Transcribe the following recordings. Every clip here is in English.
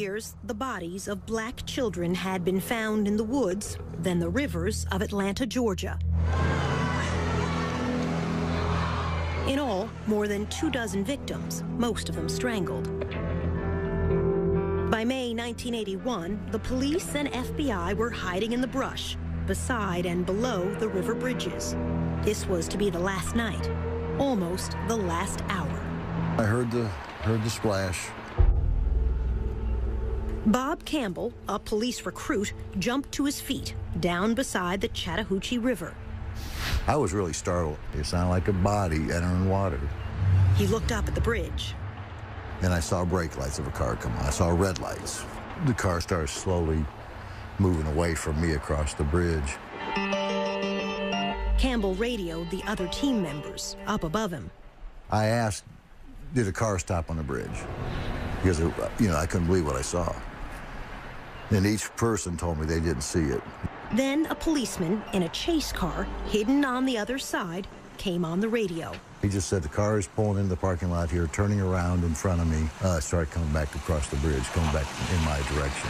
years, the bodies of black children had been found in the woods, then the rivers of Atlanta, Georgia. In all, more than 24 victims, most of them strangled. By May 1981, the police and FBI were hiding in the brush, beside and below the river bridges. This was to be the last night, almost the last hour. I heard the splash. Bob Campbell, a police recruit, jumped to his feet, down beside the Chattahoochee River. I was really startled. It sounded like a body entering water. He looked up at the bridge. And I saw brake lights of a car come on. I saw red lights. The car started slowly moving away from me across the bridge. Campbell radioed the other team members up above him. I asked, did a car stop on the bridge? Because, I couldn't believe what I saw. And each person told me they didn't see it. Then a policeman in a chase car, hidden on the other side, came on the radio. He just said, the car is pulling into the parking lot here, turning around in front of me. Started coming back across the bridge, coming back in my direction.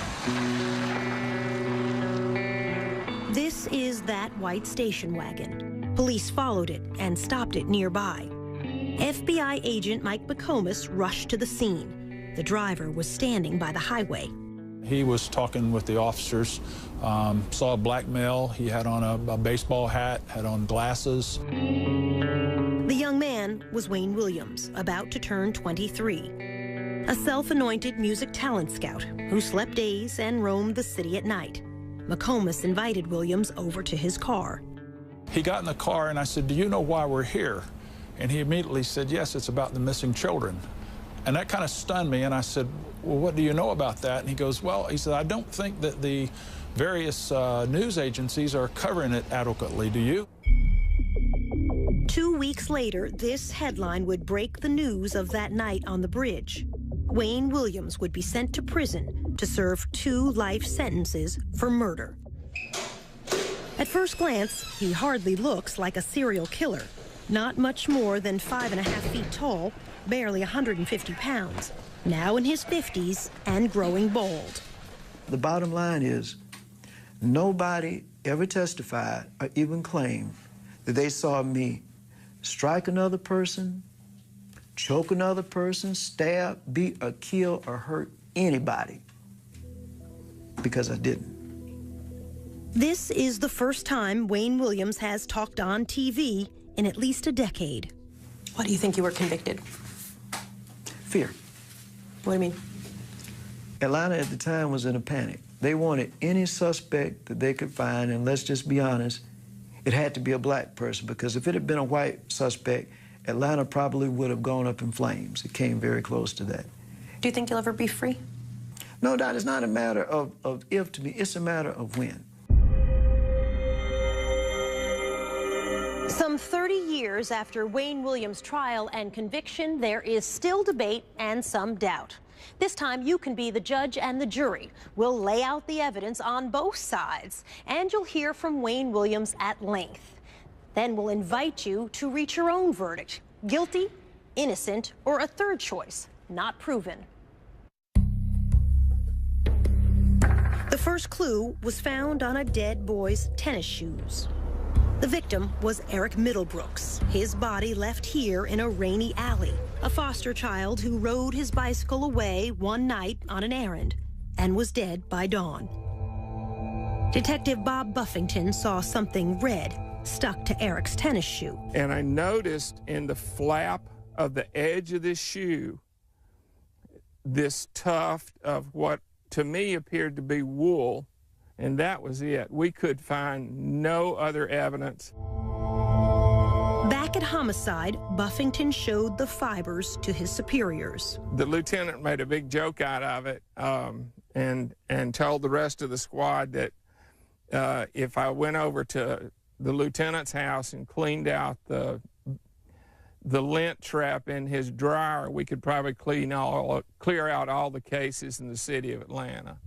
This is that white station wagon. Police followed it and stopped it nearby. FBI agent Mike McComas rushed to the scene. The driver was standing by the highway. He was talking with the officers, saw a black male. He had on a baseball hat, had on glasses. The young man was Wayne Williams, about to turn 23. A self-anointed music talent scout who slept days and roamed the city at night. McComas invited Williams over to his car. He got in the car and I said, do you know why we're here? And he immediately said, yes, it's about the missing children. And that kind of stunned me, and I said, well, what do you know about that? And he goes, well, he said, I don't think that the various news agencies are covering it adequately. Do you? 2 weeks later, this headline would break the news of that night on the bridge. Wayne Williams would be sent to prison to serve 2 life sentences for murder. At first glance, he hardly looks like a serial killer. Not much more than 5.5 feet tall, barely 150 pounds, now in his 50s and growing bald. The bottom line is, nobody ever testified or even claimed that they saw me strike another person, choke another person, stab, beat, or kill, or hurt anybody, because I didn't. This is the first time Wayne Williams has talked on TV in at least a decade. Why do you think you were convicted? Fear. What do you mean? Atlanta at the time was in a panic. They wanted any suspect that they could find, and let's just be honest, it had to be a black person, because if it had been a white suspect, Atlanta probably would have gone up in flames. It came very close to that. Do you think you'll ever be free? No, Dot, it's not a matter of if to me, it's a matter of when. Some 30 years after Wayne Williams' trial and conviction, there is still debate and some doubt. This time, you can be the judge and the jury. We'll lay out the evidence on both sides, and you'll hear from Wayne Williams at length. Then we'll invite you to reach your own verdict: guilty, innocent, or a third choice, not proven. The first clue was found on a dead boy's tennis shoes. The victim was Eric Middlebrooks, his body left here in a rainy alley, a foster child who rode his bicycle away one night on an errand and was dead by dawn. Detective Bob Buffington saw something red stuck to Eric's tennis shoe. And I noticed in the flap of the edge of this shoe, this tuft of what to me appeared to be wool. And that was it. We could find no other evidence. Back at homicide, Buffington showed the fibers to his superiors. The lieutenant made a big joke out of it and told the rest of the squad that if I went over to the lieutenant's house and cleaned out the lint trap in his dryer, we could probably clear out all the cases in the city of Atlanta.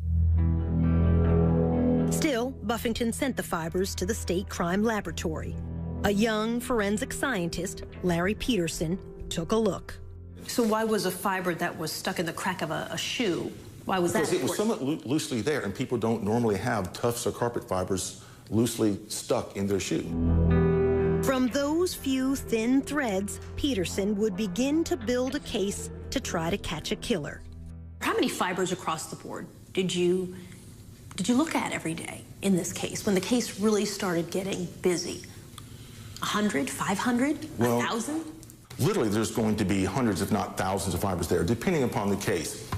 Still, Buffington sent the fibers to the state crime laboratory. A young forensic scientist, Larry Peterson, took a look. So why was a fiber that was stuck in the crack of a shoe Why was that Because it was important? somewhat loosely there, and people don't normally have tufts or carpet fibers loosely stuck in their shoe. From those few thin threads, Peterson would begin to build a case to try to catch a killer. How many fibers across the board did you look at every day in this case, when the case really started getting busy? 100, 500, Well, 1,000? Literally, there's going to be hundreds, if not thousands of fibers there, depending upon the case.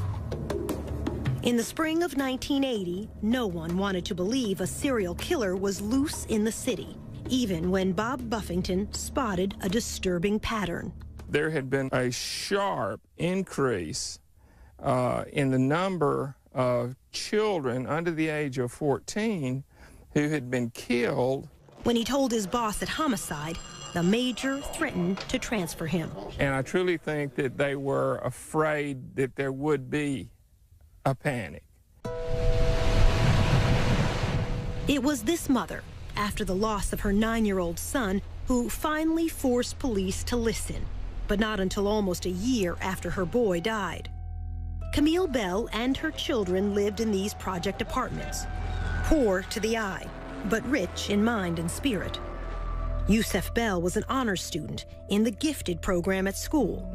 In the spring of 1980, no one wanted to believe a serial killer was loose in the city, even when Bob Buffington spotted a disturbing pattern. There had been a sharp increase in the number of children under the age of 14 who had been killed. When he told his boss at Homicide, the major threatened to transfer him. And I truly think that they were afraid that there would be a panic. It was this mother, after the loss of her 9-year-old son, who finally forced police to listen, but not until almost a year after her boy died. Camille Bell and her children lived in these project apartments, poor to the eye, but rich in mind and spirit. Yusef Bell was an honors student in the gifted program at school.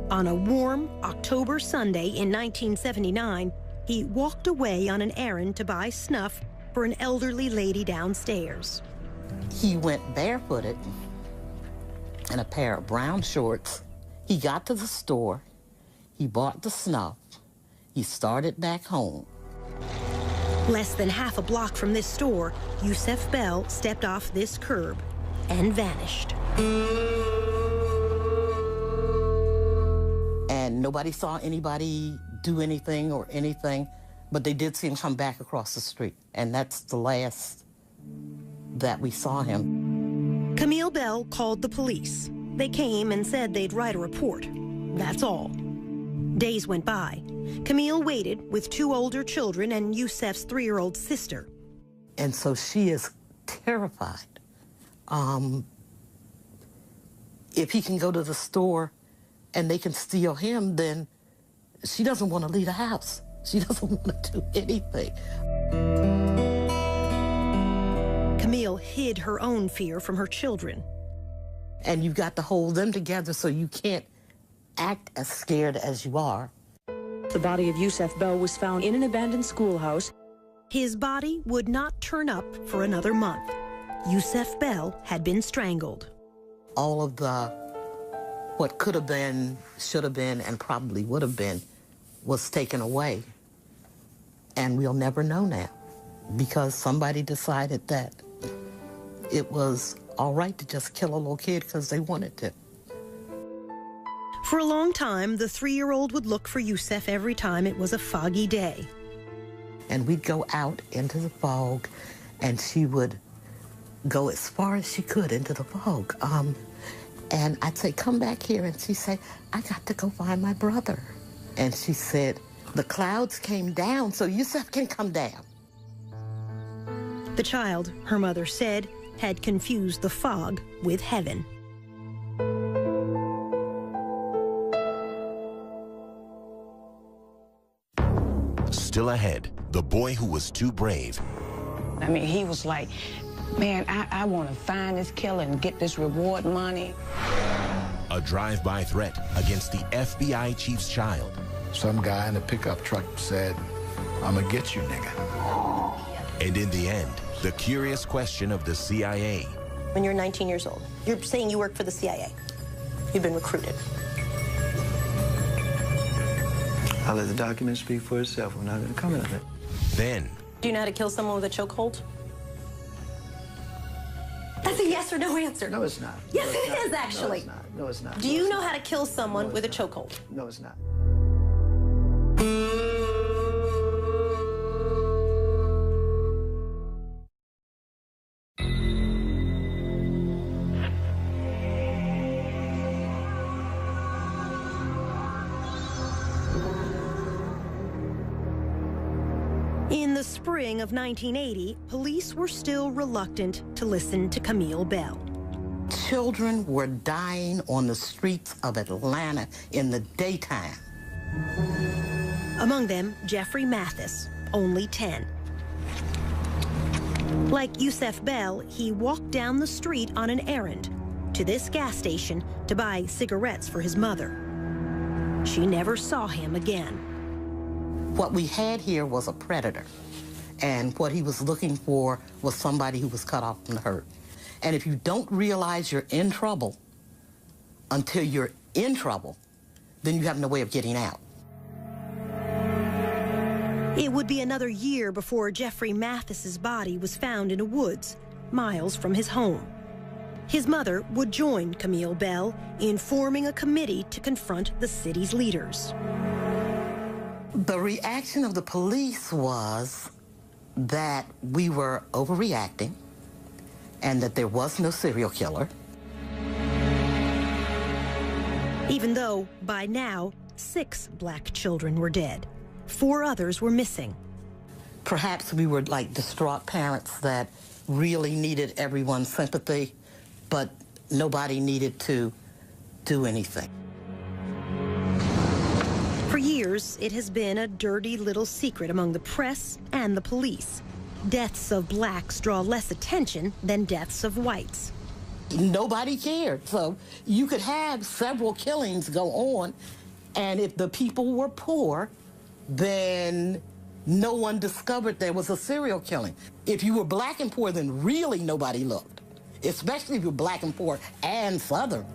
On a warm October Sunday in 1979, he walked away on an errand to buy snuff for an elderly lady downstairs. He went barefooted in a pair of brown shorts. He got to the store, he bought the snuff, he started back home. Less than half a block from this store, Yusef Bell stepped off this curb and vanished. And nobody saw anybody do anything or anything, but they did see him come back across the street. And that's the last that we saw him. Camille Bell called the police. They came and said they'd write a report. That's all. Days went by. Camille waited with 2 older children and Yusef's 3-year-old sister. And so she is terrified. If he can go to the store and they can steal him, then she doesn't want to leave the house. She doesn't want to do anything. Camille hid her own fear from her children. And you've got to hold them together so you can't act as scared as you are. The body of Yusef Bell was found in an abandoned schoolhouse. His body would not turn up for another month. Yusef Bell had been strangled. All of what could have been, should have been, and probably would have been was taken away. And we'll never know now because somebody decided that it was all right to just kill a little kid because they wanted to. For a long time, the 3-year-old would look for Yusef every time it was a foggy day. And we'd go out into the fog, and she would go as far as she could into the fog. And I'd say, come back here, and she'd say, I got to go find my brother. And she said, the clouds came down, so Yusef can come down. The child, her mother said, had confused the fog with heaven. Still ahead, the boy who was too brave. I mean, he was like, man, I want to find this killer and get this reward money. A drive-by threat against the FBI chief's child. Some guy in a pickup truck said, I'm gonna get you, nigga. And in the end, the curious question of the CIA. When you're 19 years old, you're saying you work for the CIA. You've been recruited. I'll let the document speak for itself. I'm not going to comment on it. Then. Do you know how to kill someone with a chokehold? That's a yes or no answer. No, it's not. Yes, no, it not. is, actually. No, it's not. No, it's not. Do you know how to kill someone with a chokehold? No, it's not. In the spring of 1980, police were still reluctant to listen to Camille Bell. Children were dying on the streets of Atlanta in the daytime. Among them, Jeffrey Mathis, only 10. Like Yusef Bell, he walked down the street on an errand to this gas station to buy cigarettes for his mother. She never saw him again. What we had here was a predator, and what he was looking for was somebody who was cut off from the herd. And if you don't realize you're in trouble until you're in trouble, then you have no way of getting out. It would be another year before Jeffrey Mathis's body was found in a woods, miles from his home. His mother would join Camille Bell in forming a committee to confront the city's leaders. The reaction of the police was that we were overreacting and that there was no serial killer. Even though, by now, 6 black children were dead. 4 others were missing. Perhaps we were like distraught parents that really needed everyone's sympathy, but nobody needed to do anything. For years, it has been a dirty little secret among the press and the police. Deaths of blacks draw less attention than deaths of whites. Nobody cared. So you could have several killings go on, and if the people were poor, then no one discovered there was a serial killing. If you were black and poor, then really nobody looked, especially if you were black and poor and Southern.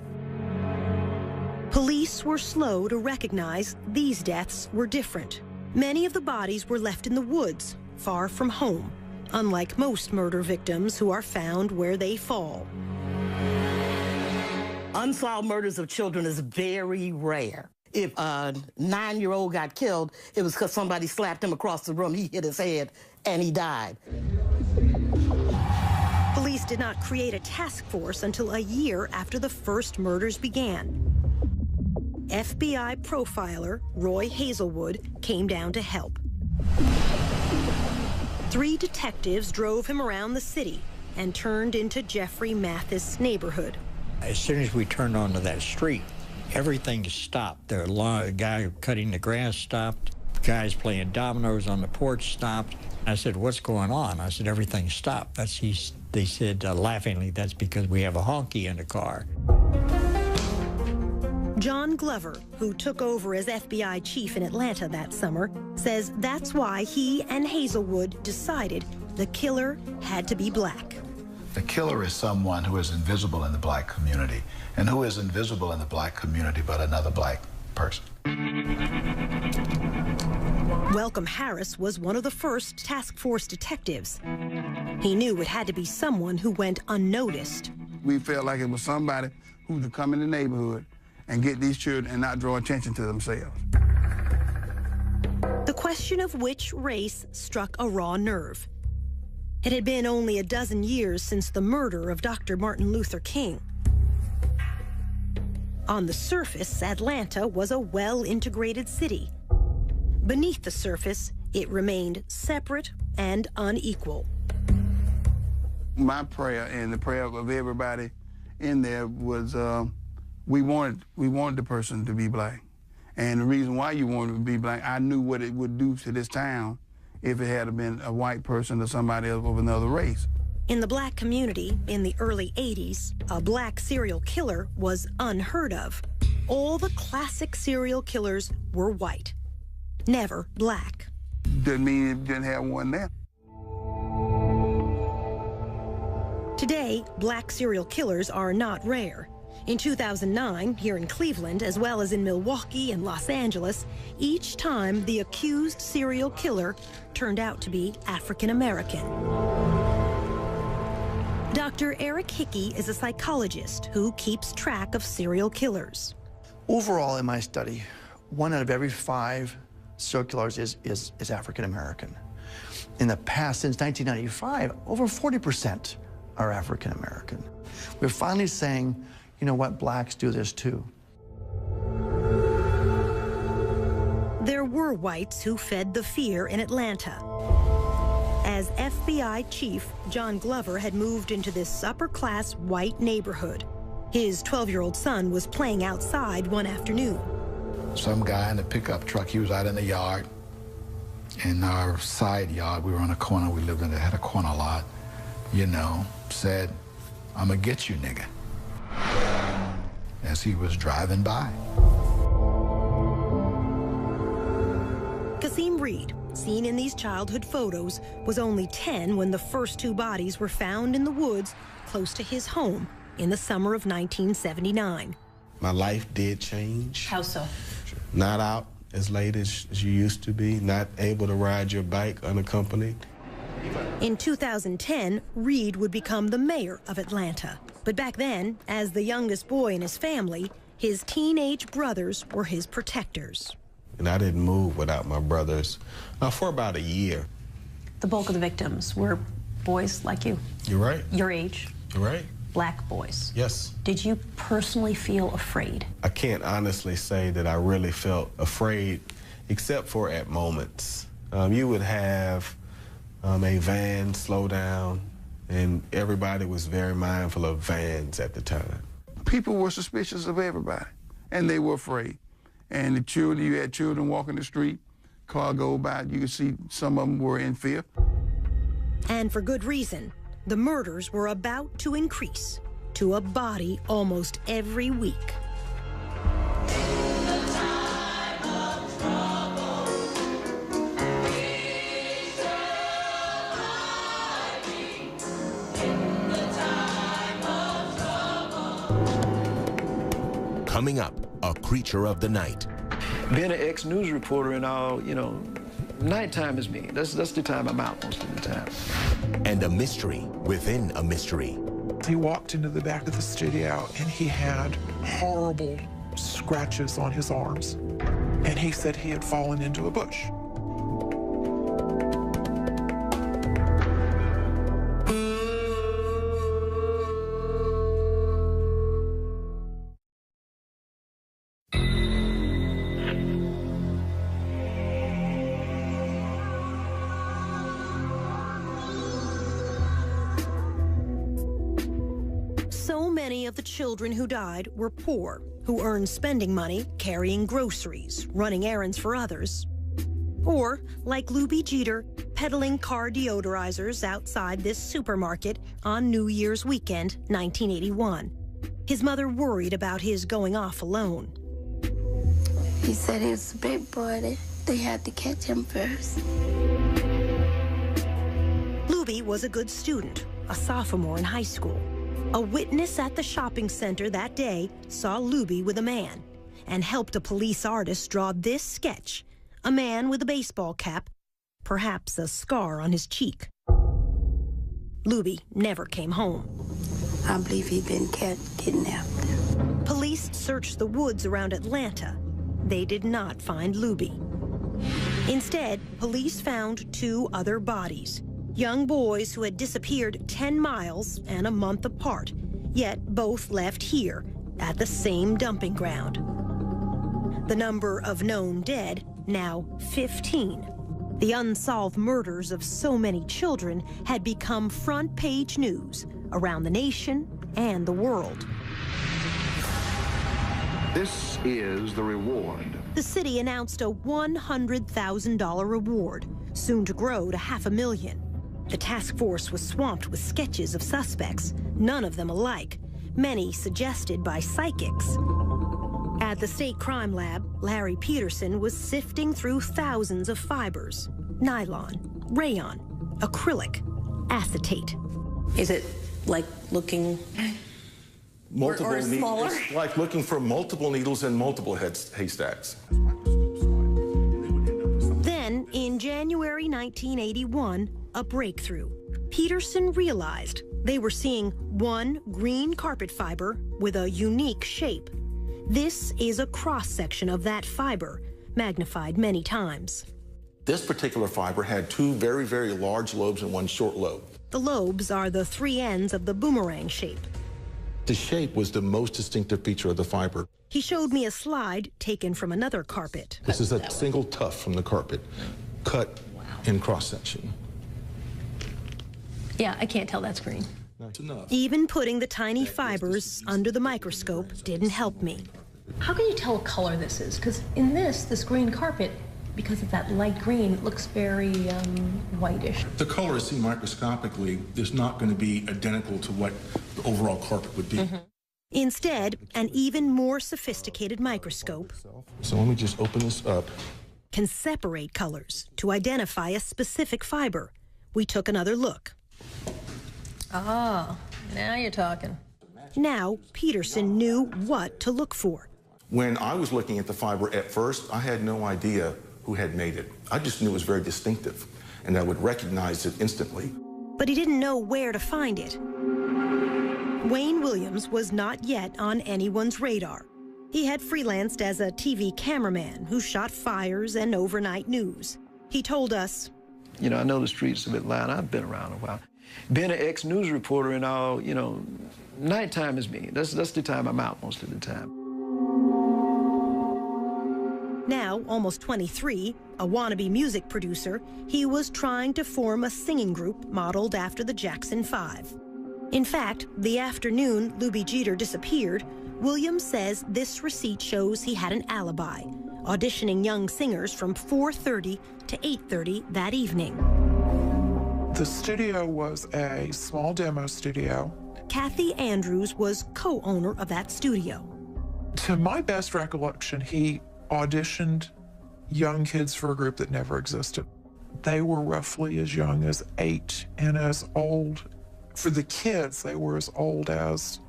Police were slow to recognize these deaths were different. Many of the bodies were left in the woods, far from home, unlike most murder victims who are found where they fall. Unsolved murders of children is very rare. If a 9-year-old got killed, it was because somebody slapped him across the room, he hit his head, and he died. Police did not create a task force until a year after the first murders began. FBI profiler Roy Hazelwood came down to help. 3 detectives drove him around the city and turned into Jeffrey Mathis' neighborhood. As soon as we turned onto that street, everything stopped. The guy cutting the grass stopped. Guys playing dominoes on the porch stopped. I said, "What's going on?" I said, "Everything stopped." They said laughingly, "That's because we have a honky in the car." John Glover, who took over as FBI chief in Atlanta that summer, says that's why he and Hazelwood decided the killer had to be black. The killer is someone who is invisible in the black community. And who is invisible in the black community but another black person? Welcome Harris was one of the first task force detectives. He knew it had to be someone who went unnoticed. We felt like it was somebody who could come in the neighborhood and get these children and not draw attention to themselves. The question of which race struck a raw nerve. It had been only a dozen years since the murder of Dr. Martin Luther King. On the surface, Atlanta was a well-integrated city. Beneath the surface, it remained separate and unequal. My prayer and the prayer of everybody in there was we wanted the person to be black. And the reason why you wanted to be black, I knew what it would do to this town if it had been a white person or somebody else of another race. In the black community in the early 80s, a black serial killer was unheard of. All the classic serial killers were white, never black. Doesn't mean it didn't have one there. Today, black serial killers are not rare. In 2009, here in Cleveland, as well as in Milwaukee and Los Angeles, each time the accused serial killer turned out to be African American. Dr. Eric Hickey is a psychologist who keeps track of serial killers. Overall, in my study, 1 out of every 5 serial killers is African American. In the past, since 1995, over 40% are African American. We're finally saying, you know what, blacks do this too. There were whites who fed the fear in Atlanta. As FBI chief, John Glover had moved into this upper-class white neighborhood. His 12-year-old son was playing outside one afternoon. Some guy in a pickup truck, he was out in the yard. in our side yard. We were on a corner. We lived in had a corner lot. You know, said, "I'm gonna get you, nigga," as he was driving by. Kasim Reed, seen in these childhood photos, was only 10 when the first two bodies were found in the woods close to his home in the summer of 1979. My life did change. How so? Not out as late as you used to be, not able to ride your bike unaccompanied. In 2010, Reed would become the mayor of Atlanta. But back then, as the youngest boy in his family, his teenage brothers were his protectors. And I didn't move without my brothers for about a year. The bulk of the victims were boys like you. You're right. Your age. You're right. Black boys. Yes. Did you personally feel afraid? I can't honestly say that I really felt afraid, except for at moments. You would have a van slow down, and everybody was very mindful of vans at the time. People were suspicious of everybody, and they were afraid. And the children, you had children walking the street, car go by, you could see some of them were in fear. And for good reason. The murders were about to increase to a body almost every week. Coming up, a creature of the night. Being an ex-news reporter and all, you know, nighttime is me. That's the time I'm out most of the time. And a mystery within a mystery. He walked into the back of the studio and he had horrible scratches on his arms. And he said he had fallen into a bush. Many of the children who died were poor, who earned spending money carrying groceries, running errands for others. Or, like Luby Jeter, peddling car deodorizers outside this supermarket on New Year's weekend, 1981. His mother worried about his going off alone. He said he was a big boy. They had to catch him first. Luby was a good student, a sophomore in high school. A witness at the shopping center that day saw Luby with a man and helped a police artist draw this sketch, a man with a baseball cap, perhaps a scar on his cheek. Luby never came home. I believe he'd been kidnapped. Police searched the woods around Atlanta. They did not find Luby. Instead, police found two other bodies. Young boys who had disappeared 10 miles and a month apart, yet both left here at the same dumping ground. The number of known dead, now 15. The unsolved murders of so many children had become front-page news around the nation and the world. This is the reward. The city announced a $100,000 reward, soon to grow to $500,000. The task force was swamped with sketches of suspects, none of them alike, many suggested by psychics. At the state crime lab, Larry Peterson was sifting through thousands of fibers: nylon, rayon, acrylic, acetate. Is it like looking multiple or smaller? It's like looking for multiple needles in multiple haystacks. Then, in January 1981, a breakthrough. Peterson realized they were seeing one green carpet fiber with a unique shape. This is a cross-section of that fiber, magnified many times. This particular fiber had two very, very large lobes and one short lobe. The lobes are the three ends of the boomerang shape. The shape was the most distinctive feature of the fiber. He showed me a slide taken from another carpet. This is a single tuft from the carpet, cut in cross-section. Yeah, I can't tell that's green. That's enough. Even putting the tiny fibers under the microscope didn't help me. How can you tell what color this is? Because in this green carpet, because of that light green, it looks very whitish. The color is seen microscopically is not going to be identical to what the overall carpet would be. Instead, an even more sophisticated microscope So let me just open this up. can separate colors to identify a specific fiber. We took another look. Oh, now you're talking. Now, Peterson knew what to look for. When I was looking at the fiber at first, I had no idea who had made it. I just knew it was very distinctive, and I would recognize it instantly. But he didn't know where to find it. Wayne Williams was not yet on anyone's radar. He had freelanced as a TV cameraman who shot fires and overnight news. He told us, You know, I know the streets of Atlanta. I've been around a while. Being an ex-news reporter and all, you know, nighttime is me. That's the time I'm out most of the time. now almost 23, a wannabe music producer, he was trying to form a singing group modeled after the Jackson 5. In fact, the afternoon Luby Jeter disappeared, Williams says this receipt shows he had an alibi, auditioning young singers from 4:30 to 8:30 that evening. The studio was a small demo studio. Kathy Andrews was co-owner of that studio. To my best recollection, he auditioned young kids for a group that never existed. They were roughly as young as 8 and as old, for the kids, they were as old as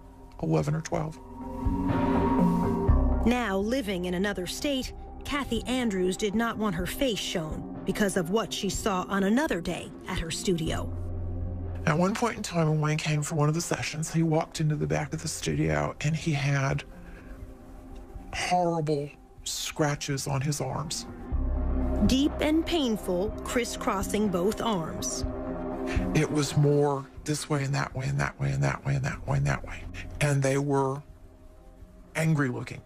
11 or 12. Now living in another state, Kathy Andrews did not want her face shown because of what she saw on another day at her studio. At one point in time, when Wayne came for one of the sessions, he walked into the back of the studio and he had horrible scratches on his arms. Deep and painful, crisscrossing both arms. It was more this way and that way and that way and that way and that way and that way. And they were angry looking.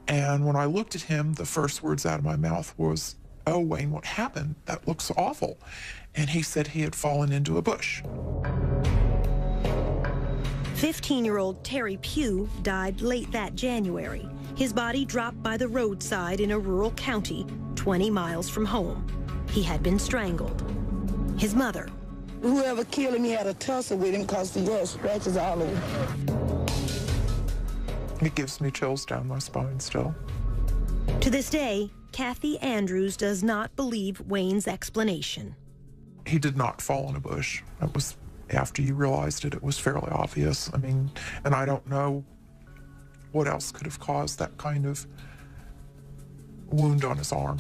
And when I looked at him, the first words out of my mouth was, "Oh, Wayne, what happened? That looks awful." And he said he had fallen into a bush. 15-year-old Terry Pugh died late that January. His body dropped by the roadside in a rural county 20 miles from home. He had been strangled. His mother. Whoever killed him, he had a tussle with him because he had scratches all over. It gives me chills down my spine still. To this day, Kathy Andrews does not believe Wayne's explanation. He did not fall in a bush. It was, after you realized it, it was fairly obvious. I mean, and I don't know what else could have caused that kind of wound on his arm.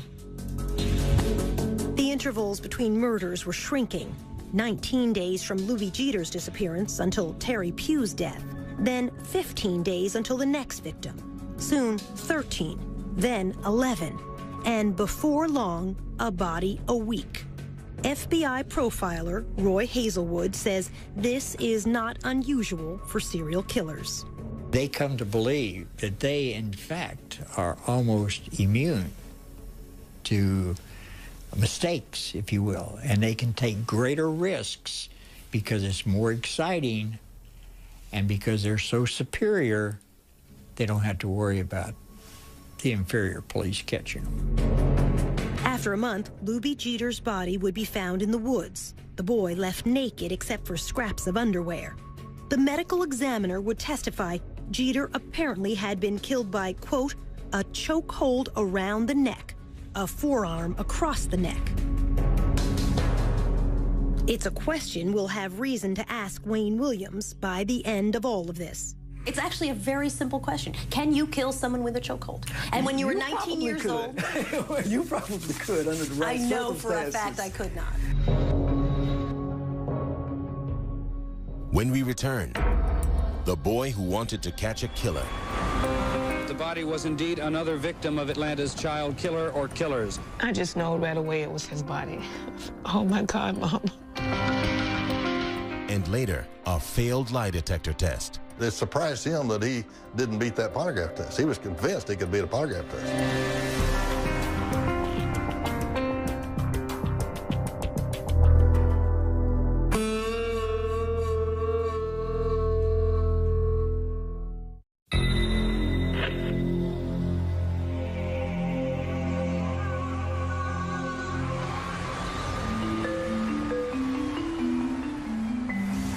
The intervals between murders were shrinking. 19 days from Luby Jeter's disappearance until Terry Pugh's death. Then 15 days until the next victim. Soon 13, then 11. And before long, a body a week. FBI profiler Roy Hazelwood says this is not unusual for serial killers. They come to believe that they, in fact, are almost immune to mistakes, if you will, and they can take greater risks because it's more exciting, and because they're so superior, they don't have to worry about the inferior police catching them. After a month, Luby Jeter's body would be found in the woods, the boy left naked except for scraps of underwear. The medical examiner would testify Jeter apparently had been killed by, quote, a chokehold around the neck, a forearm across the neck. It's a question we'll have reason to ask Wayne Williams by the end of all of this. It's actually a very simple question. Can you kill someone with a chokehold? And when you were 19 years old... You probably could under the right I know for a circumstances. fact I could not. When we return, the boy who wanted to catch a killer. The body was indeed another victim of Atlanta's child killer or killers. I just know right away it was his body. Oh my God, Mom. And later, a failed lie detector test. It surprised him that he didn't beat that polygraph test. He was convinced he could beat a polygraph test.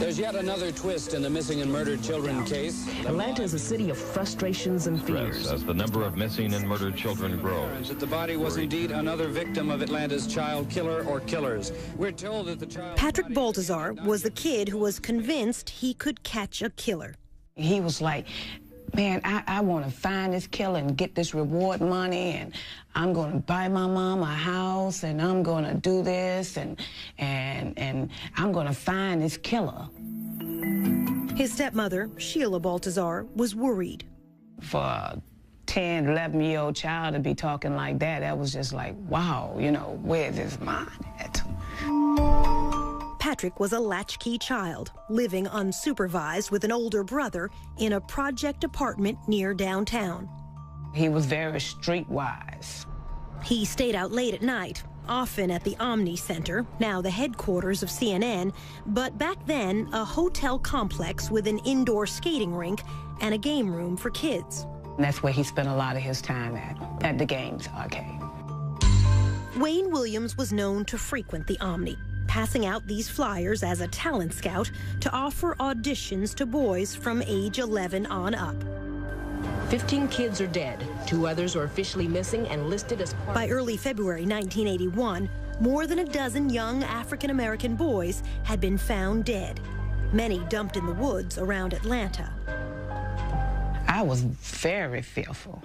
There's yet another twist in the missing and murdered children case. Atlanta is a city of frustrations and fears. As the number of missing and murdered children grows. That the body was indeed another victim of Atlanta's child killer or killers. We're told that the child... Patrick Baltazar was the kid who was convinced he could catch a killer. He was like, man, I want to find this killer and get this reward money, and I'm going to buy my mom a house, and I'm going to do this, and I'm going to find this killer. His stepmother, Sheila Baltazar, was worried. For a 10, 11-year-old child to be talking like that, that was just like, wow, you know, where's his mind at? Patrick was a latchkey child, living unsupervised with an older brother in a project apartment near downtown. He was very streetwise. He stayed out late at night, often at the Omni Center, now the headquarters of CNN, but back then a hotel complex with an indoor skating rink and a game room for kids. And that's where he spent a lot of his time at the games arcade. Wayne Williams was known to frequent the Omni, passing out these flyers as a talent scout to offer auditions to boys from age 11 on up. 15 kids are dead. 2 others are officially missing and listed as part... By early February 1981, more than a dozen young African-American boys had been found dead, many dumped in the woods around Atlanta. I was very fearful.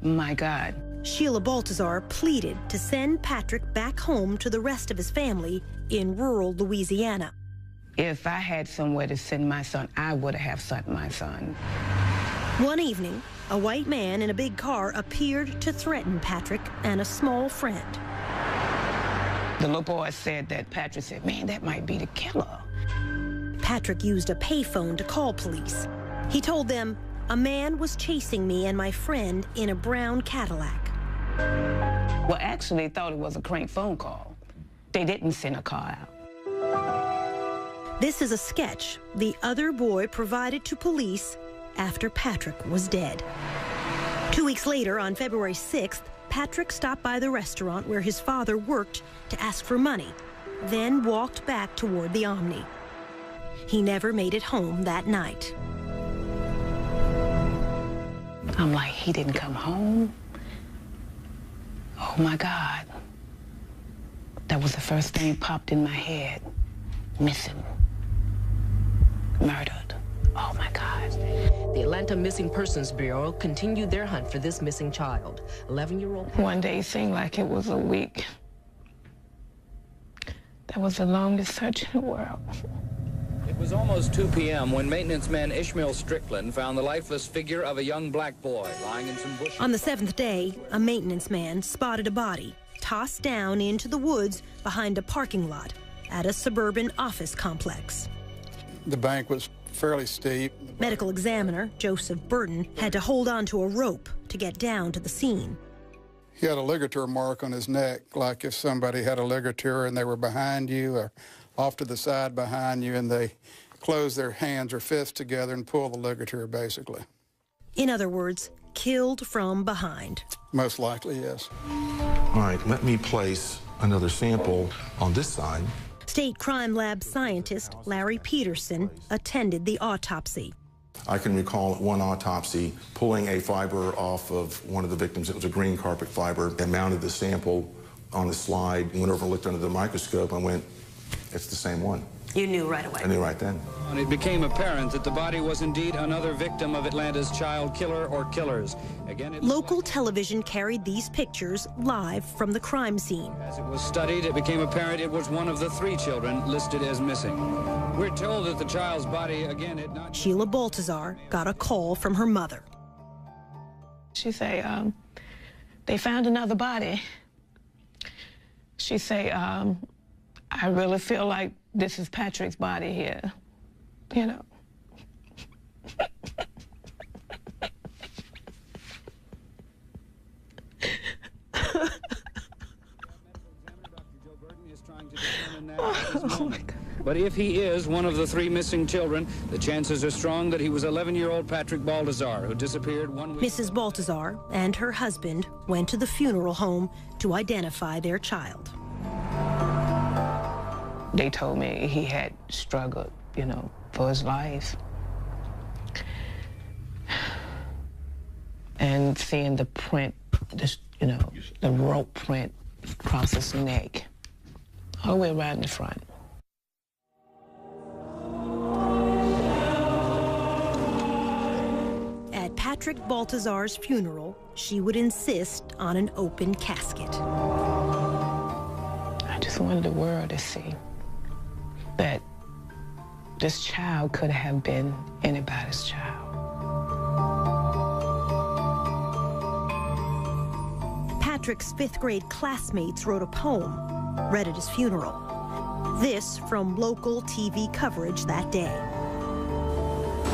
My God. Sheila Baltazar pleaded to send Patrick back home to the rest of his family in rural Louisiana. If I had somewhere to send my son, I would have sent my son. One evening, a white man in a big car appeared to threaten Patrick and a small friend. The little boy said that Patrick said, man, that might be the killer. Patrick used a payphone to call police. He told them, a man was chasing me and my friend in a brown Cadillac. Well, actually, they thought it was a crank phone call. They didn't send a car out. This is a sketch the other boy provided to police after Patrick was dead. 2 weeks later, on February 6th, Patrick stopped by the restaurant where his father worked to ask for money, then walked back toward the Omni. He never made it home that night. I'm like, he didn't come home? Oh, my God. That was the first thing popped in my head. Missing. Murdered. Oh, my God. The Atlanta Missing Persons Bureau continued their hunt for this missing child. 11-year-old... One day it seemed like it was a week. That was the longest search in the world. It was almost 2 p.m. when maintenance man Ishmael Strickland found the lifeless figure of a young black boy lying in some bushes. On the 7th day, a maintenance man spotted a body tossed down into the woods behind a parking lot at a suburban office complex. The bank was fairly steep. Medical examiner Joseph Burton had to hold on to a rope to get down to the scene. He had a ligature mark on his neck, like if somebody had a ligature and they were behind you or off to the side behind you, and they close their hands or fists together and pull the ligature, basically. In other words, killed from behind. Most likely, yes. All right, let me place another sample on this side. State Crime Lab scientist Larry Peterson attended the autopsy. I can recall at one autopsy pulling a fiber off of one of the victims. It was a green carpet fiber, and mounted the sample on the slide, went over and looked under the microscope and went, it's the same one. You knew right away. I knew right then. And it became apparent that the body was indeed another victim of Atlanta's child killer or killers. Again, local television carried these pictures live from the crime scene. As it was studied, it became apparent it was one of the 3 children listed as missing. We're told that the child's body, again, had not... Sheila Baltazar got a call from her mother. She say, they found another body. She say, I really feel like this is Patrick's body here, you know. Oh my God. But if he is one of the 3 missing children, the chances are strong that he was 11-year-old Patrick Baltazar, who disappeared 1 week... Mrs. Baltazar and her husband went to the funeral home to identify their child. They told me he had struggled you know, for his life. And seeing the print, you know, the rope print across his neck, all the way around the front. At Patrick Baltazar's funeral, she would insist on an open casket. I just wanted the world to see that this child could have been anybody's child. Patrick's fifth-grade classmates wrote a poem, read at his funeral. This from local TV coverage that day.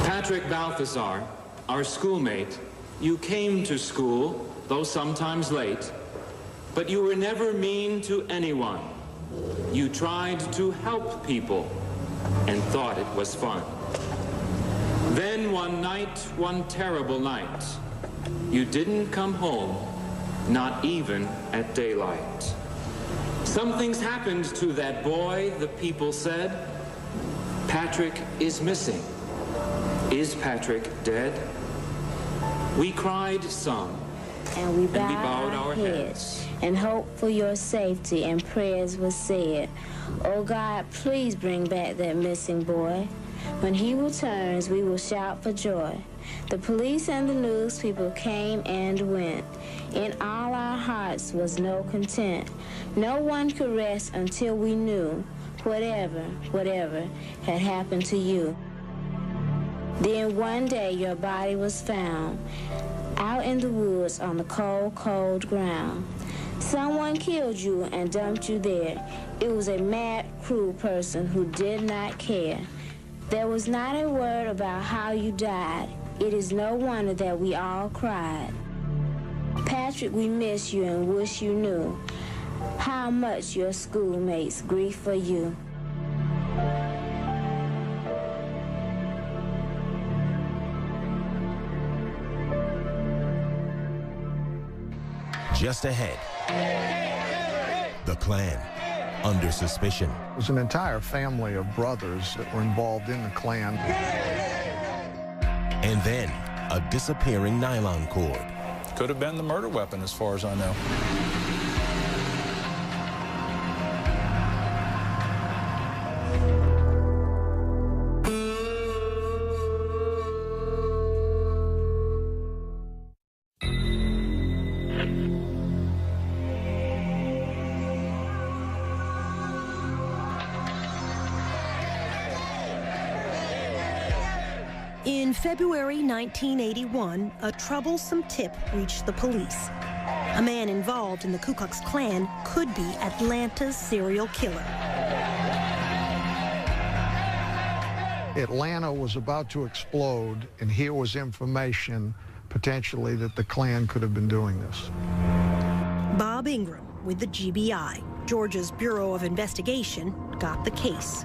Patrick Balthazar, our schoolmate, you came to school, though sometimes late, but you were never mean to anyone. You tried to help people and thought it was fun. Then one night, one terrible night, you didn't come home, not even at daylight. Something's happened to that boy, the people said. Patrick is missing. Is Patrick dead? We cried some, and we bowed our heads, and hoped for your safety, and prayers were said. Oh God, please bring back that missing boy. When he returns, we will shout for joy. The police and the news people came and went. In all our hearts was no content. No one could rest until we knew whatever had happened to you. Then one day your body was found out in the woods on the cold, cold ground. Someone killed you and dumped you there. It was a mad, cruel person who did not care. There was not a word about how you died. It is no wonder that we all cried. Patrick, we miss you and wish you knew how much your schoolmates grieve for you. Just ahead, the Klan under suspicion. It was an entire family of brothers that were involved in the Klan. And then, a disappearing nylon cord. Could have been the murder weapon, as far as I know. In February 1981, a troublesome tip reached the police. A man involved in the Ku Klux Klan could be Atlanta's serial killer. Atlanta was about to explode, and here was information potentially that the Klan could have been doing this. Bob Ingram with the GBI, Georgia's Bureau of Investigation, got the case.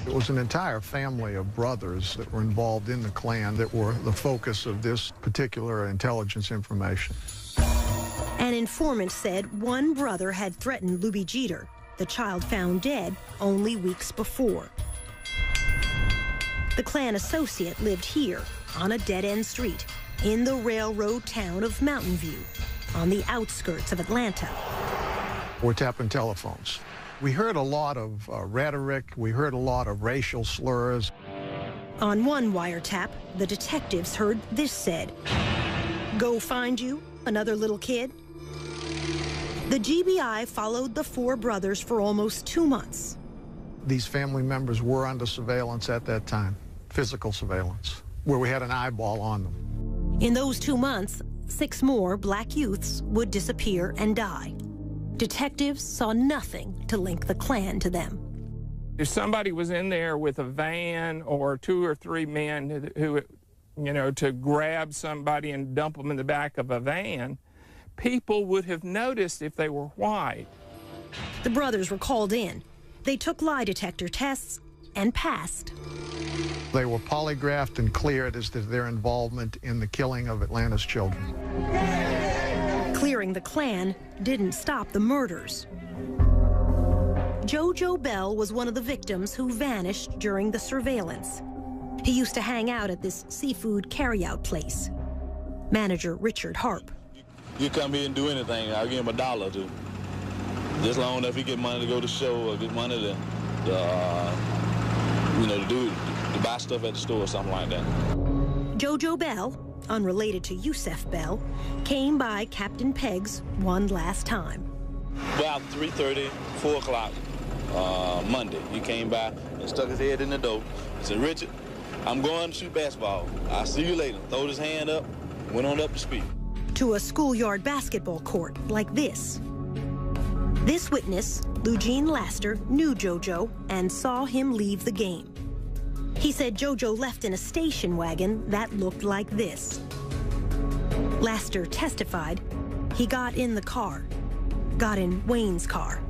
It was an entire family of brothers that were involved in the Klan that were the focus of this particular intelligence information. An informant said one brother had threatened Luby Jeter, the child found dead only weeks before. The Klan associate lived here on a dead-end street in the railroad town of Mountain View, on the outskirts of Atlanta. We're tapping telephones. We heard a lot of rhetoric. We heard a lot of racial slurs. On one wiretap, the detectives heard this said, "Go find you another little kid." The GBI followed the four brothers for almost 2 months. These family members were under surveillance at that time, physical surveillance, where we had an eyeball on them. In those 2 months, 6 more black youths would disappear and die. Detectives saw nothing to link the Klan to them. If somebody was in there with a van or 2 or 3 men who, you know, to grab somebody and dump them in the back of a van, people would have noticed if they were white. The brothers were called in. They took lie detector tests and passed. They were polygraphed and cleared as to their involvement in the killing of Atlanta's children. Clearing the Klan didn't stop the murders. JoJo Bell was one of the victims who vanished during the surveillance. He used to hang out at this seafood carryout place. Manager Richard Harp. You come here and do anything, I'll give him $1 or $2. Just long enough he get money to go to show or get money to buy stuff at the store or something like that. JoJo Bell, unrelated to Yusef Bell, came by Captain Pegg's one last time. About 3:30, 4 o'clock Monday, he came by and stuck his head in the door. He said, "Richard, I'm going to shoot basketball. I'll see you later." Throwed his hand up, went on up to speak. To a schoolyard basketball court like this. This witness, Eugene Laster, knew JoJo and saw him leave the game. He said JoJo left in a station wagon that looked like this. Laster testified he got in the car, got in Wayne's car.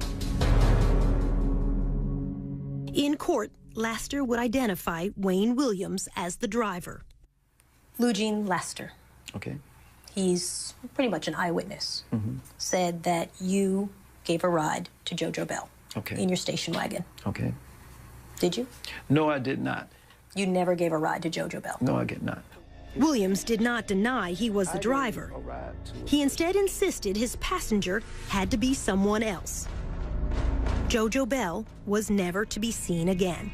In court, Laster would identify Wayne Williams as the driver. Eugene Laster. Okay. He's pretty much an eyewitness. Said that you gave a ride to JoJo Bell in your station wagon. Okay. Did you? No, I did not. You never gave a ride to JoJo Bell? No, I did not. Williams did not deny he was the driver. He instead insisted his passenger had to be someone else. JoJo Bell was never to be seen again.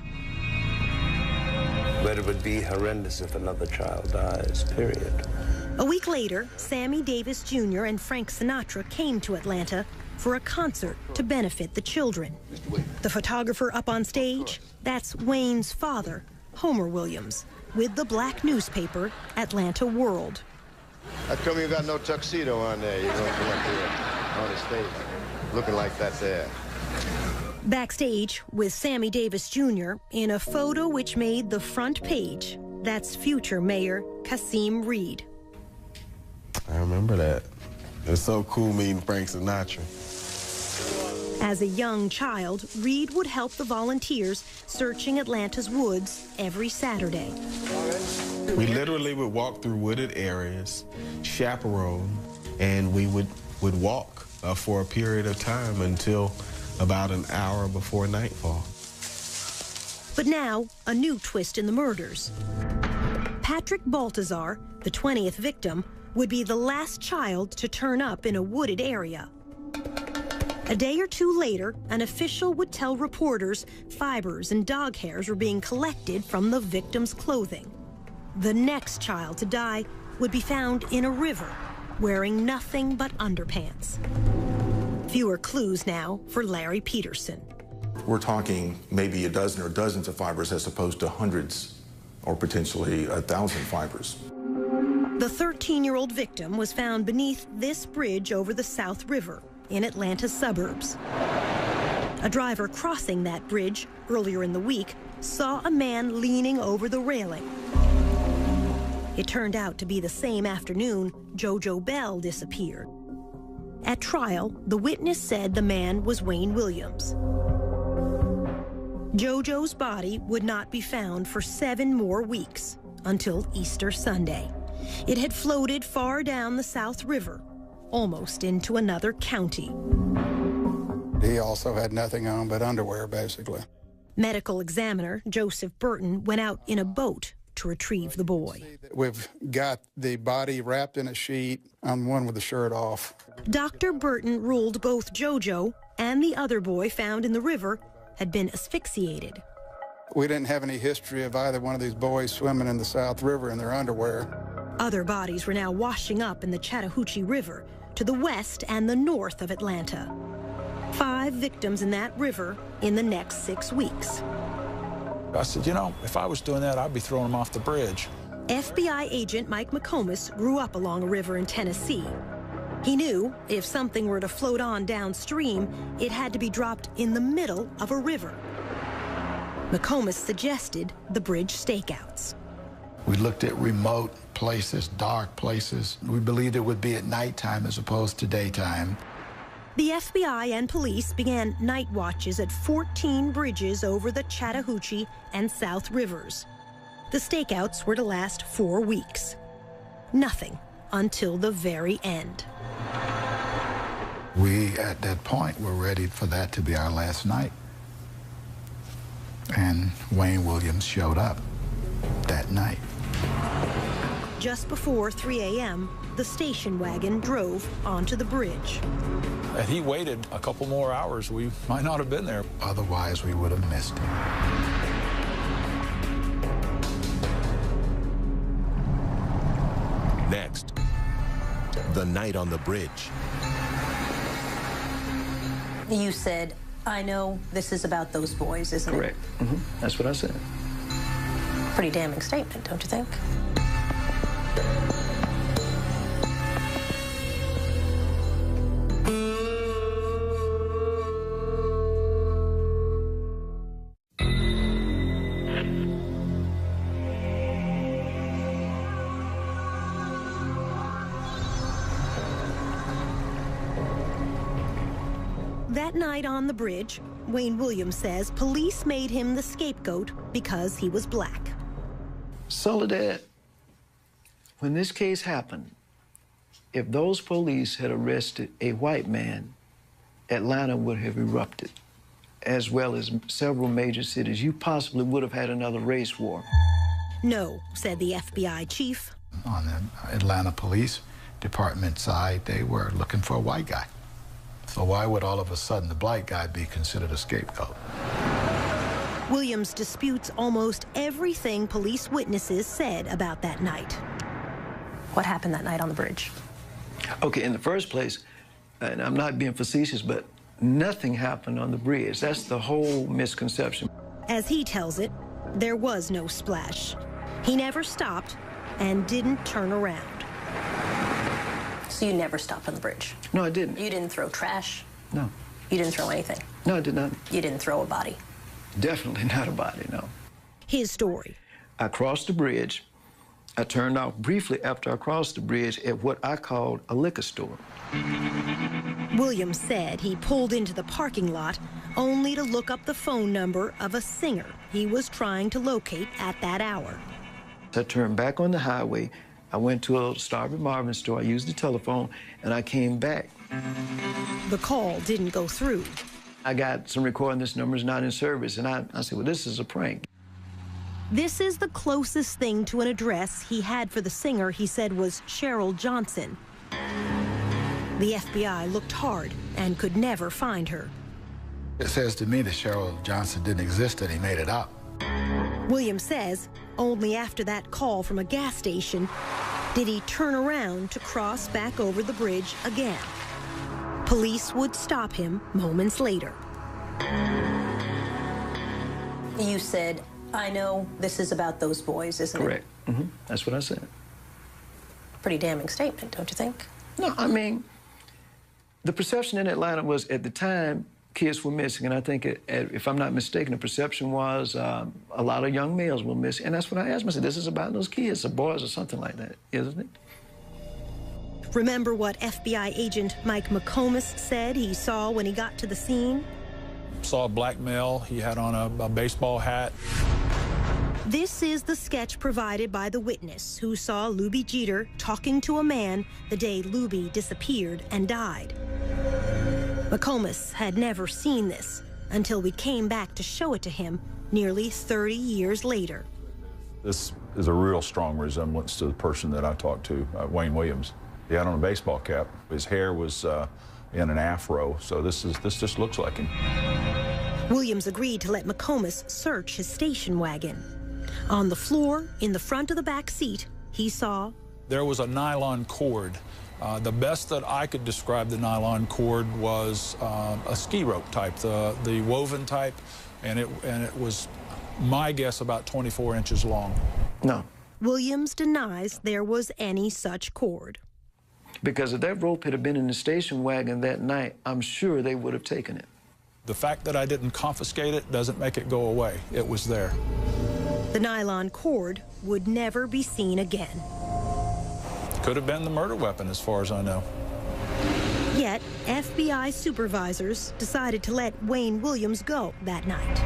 But it would be horrendous if another child dies, period. A week later, Sammy Davis Jr. and Frank Sinatra came to Atlanta for a concert to benefit the children. The photographer up on stage, that's Wayne's father, Homer Williams, with the black newspaper Atlanta World. How come you got no tuxedo on there? You're going to come up here on the stage looking like that there. Backstage with Sammy Davis Jr. in a photo which made the front page, that's future Mayor Kasim Reed. I remember that. It was so cool meeting Frank Sinatra. As a young child, Reed would help the volunteers searching Atlanta's woods every Saturday. We literally would walk through wooded areas, chaperone, and we would walk for a period of time until about an hour before nightfall. But now, a new twist in the murders. Patrick Baltazar, the 20th victim, would be the last child to turn up in a wooded area. A day or two later, an official would tell reporters fibers and dog hairs were being collected from the victim's clothing. The next child to die would be found in a river, wearing nothing but underpants. Fewer clues now for Larry Peterson. We're talking maybe a dozen or dozens of fibers as opposed to hundreds or potentially 1,000 fibers. The 13-year-old victim was found beneath this bridge over the South River in Atlanta's suburbs. A driver crossing that bridge earlier in the week saw a man leaning over the railing. It turned out to be the same afternoon JoJo Bell disappeared. At trial, the witness said the man was Wayne Williams. JoJo's body would not be found for 7 more weeks, until Easter Sunday. It had floated far down the South River, almost into another county. He also had nothing on but underwear, basically. Medical examiner Joseph Burton went out in a boat to retrieve the boy. We've got the body wrapped in a sheet, on one with the shirt off. Dr. Burton ruled both JoJo and the other boy found in the river had been asphyxiated. We didn't have any history of either one of these boys swimming in the South River in their underwear. Other bodies were now washing up in the Chattahoochee River to the west and the north of Atlanta. 5 victims in that river in the next 6 weeks. I said, you know, if I was doing that, I'd be throwing them off the bridge. FBI agent Mike McComas grew up along a river in Tennessee. He knew if something were to float on downstream, it had to be dropped in the middle of a river. McComas suggested the bridge stakeouts. We looked at remote places, dark places. We believed it would be at nighttime as opposed to daytime. The FBI and police began night watches at 14 bridges over the Chattahoochee and South Rivers. The stakeouts were to last 4 weeks. Nothing until the very end. We, at that point, were ready for that to be our last night. And Wayne Williams showed up that night. Just before 3 a.m., the station wagon drove onto the bridge. Had he waited a couple more hours, we might not have been there. Otherwise, we would have missed him. Next, the night on the bridge. You said, I know this is about those boys, isn't Correct. it? Mm-hmm. That's what I said. Pretty damning statement, don't you think? That night on the bridge, Wayne Williams says police made him the scapegoat because he was black. Soledad, when this case happened, if those police had arrested a white man, Atlanta would have erupted, as well as several major cities. You possibly would have had another race war. No, said the FBI chief. On the Atlanta Police Department side, they were looking for a white guy. So why would all of a sudden the black guy be considered a scapegoat? Williams disputes almost everything police witnesses said about that night. What happened that night on the bridge? Okay, in the first place, and I'm not being facetious, but nothing happened on the bridge. That's the whole misconception. As he tells it, there was no splash. He never stopped and didn't turn around. So you never stopped on the bridge? No, I didn't. You didn't throw trash? No. You didn't throw anything? No, I did not. You didn't throw a body? Definitely not a body, no. His story. I crossed the bridge. I turned off briefly after I crossed the bridge at what I called a liquor store. Williams said he pulled into the parking lot only to look up the phone number of a singer he was trying to locate at that hour. I turned back on the highway. I went to a Starving Marvin store. I used the telephone, and I came back. The call didn't go through. I got some recording, this number's not in service, and I said, well, this is a prank. This is the closest thing to an address he had for the singer he said was Cheryl Johnson. The FBI looked hard and could never find her. It says to me that Cheryl Johnson didn't exist, and he made it up. Williams says only after that call from a gas station did he turn around to cross back over the bridge again. Police would stop him moments later. You said, I know this is about those boys, isn't it? Correct. Mm-hmm. That's what I said. Pretty damning statement, don't you think? No, I mean, the perception in Atlanta was, at the time, kids were missing, and I think, if I'm not mistaken, the perception was a lot of young males were missing, and that's what I asked myself, this is about those kids, the boys or something like that, isn't it? Remember what FBI agent Mike McComas said he saw when he got to the scene? Saw a black male. He had on a baseball hat. This is the sketch provided by the witness who saw Luby Jeter talking to a man the day Luby disappeared and died. McComas had never seen this until we came back to show it to him nearly 30 years later. This is a real strong resemblance to the person that I talked to, Wayne Williams. He had on a baseball cap. His hair was in an afro, so this just looks like him. Williams agreed to let McComas search his station wagon. On the floor, in the front of the back seat, he saw... There was a nylon cord. The best that I could describe the nylon cord was a ski rope type, the woven type, and it was, my guess, about 24 inches long. No. Williams denies there was any such cord. Because if that rope had been in the station wagon that night, I'm sure they would have taken it. The fact that I didn't confiscate it doesn't make it go away. It was there. The nylon cord would never be seen again. Could have been the murder weapon, as far as I know. Yet, FBI supervisors decided to let Wayne Williams go that night.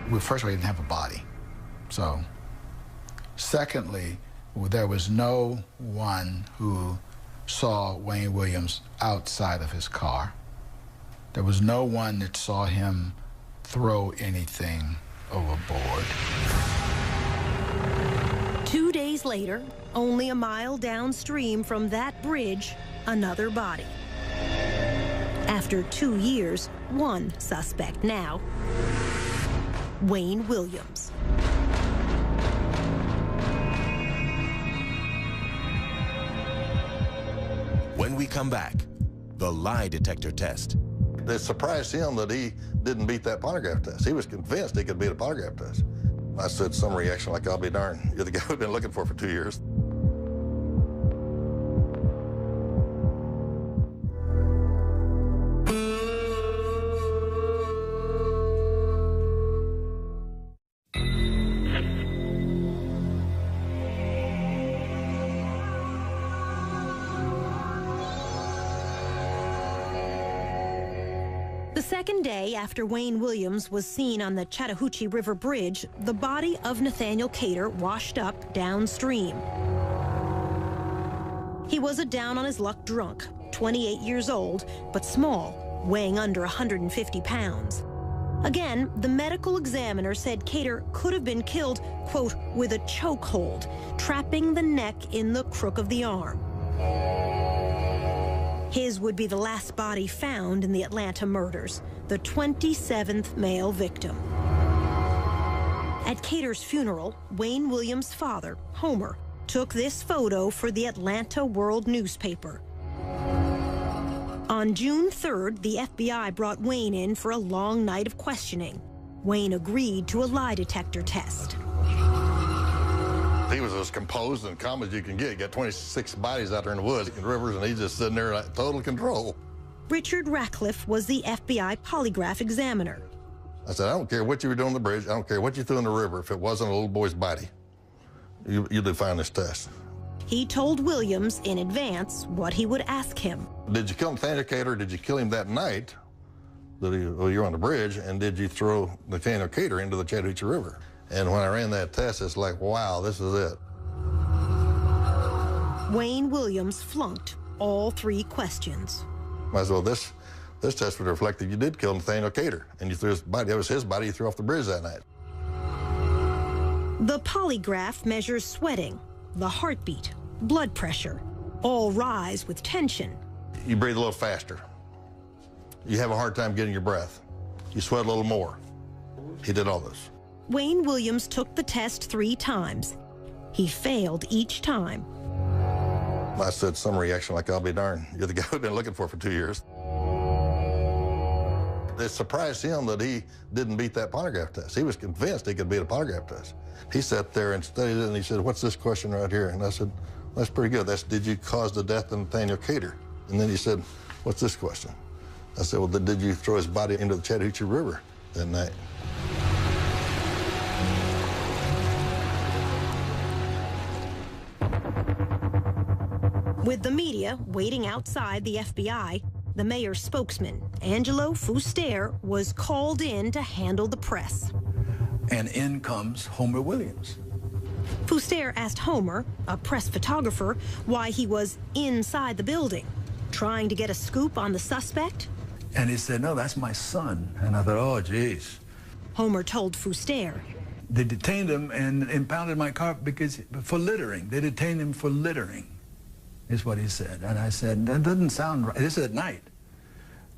Well, first of all, he didn't have a body. So, secondly, there was no one who saw Wayne Williams outside of his car. There was no one that saw him throw anything overboard. 2 days later, only a mile downstream from that bridge, another body. After 2 years, one suspect now, Wayne Williams. When we come back, the lie detector test. It surprised him that he didn't beat that polygraph test. He was convinced he could beat a polygraph test. I said some reaction like, I'll be darned. You're the guy we've been looking for 2 years. The second day after Wayne Williams was seen on the Chattahoochee River Bridge, the body of Nathaniel Cater washed up downstream. He was a down-on-his-luck drunk, 28 years old, but small, weighing under 150 pounds. Again, the medical examiner said Cater could have been killed, quote, with a chokehold, trapping the neck in the crook of the arm. His would be the last body found in the Atlanta murders, the 27th male victim. At Cater's funeral, Wayne Williams' father, Homer, took this photo for the Atlanta World newspaper. On June 3rd, the FBI brought Wayne in for a long night of questioning. Wayne agreed to a lie detector test. He was as composed and calm as you can get. You got 26 bodies out there in the woods and rivers, and he's just sitting there in total control. Richard Ratcliffe was the FBI polygraph examiner. I said, I don't care what you were doing on the bridge. I don't care what you threw in the river. If it wasn't a little boy's body, you do fine this test. He told Williams in advance what he would ask him. Did you kill Nathaniel Cater? Did you kill him that night that you were on the bridge? And did you throw Nathaniel Cater into the Chattahoochee River? And when I ran that test, it's like, wow, this is it. Wayne Williams flunked all 3 questions. Might as well, this test would reflect that you did kill Nathaniel Cater, and you threw his body, that was his body you threw off the bridge that night. The polygraph measures sweating, the heartbeat, blood pressure, all rise with tension. You breathe a little faster. You have a hard time getting your breath. You sweat a little more. He did all this. Wayne Williams took the test 3 times. He failed each time. I said some reaction like, I'll be darned. You're the guy we've been looking for 2 years. It surprised him that he didn't beat that polygraph test. He was convinced he could beat a polygraph test. He sat there and studied it, and he said, what's this question right here? And I said, that's pretty good. That's, did you cause the death of Nathaniel Cater? And then he said, what's this question? I said, well, did you throw his body into the Chattahoochee River that night? With the media waiting outside the FBI, the mayor's spokesman, Angelo Fuster, was called in to handle the press. And in comes Homer Williams. Fuster asked Homer, a press photographer, why he was inside the building, trying to get a scoop on the suspect. And he said, no, that's my son. And I thought, oh, geez. Homer told Fuster. They detained him and impounded my car for littering. They detained him for littering, is what he said. And I said, that doesn't sound right. This is at night.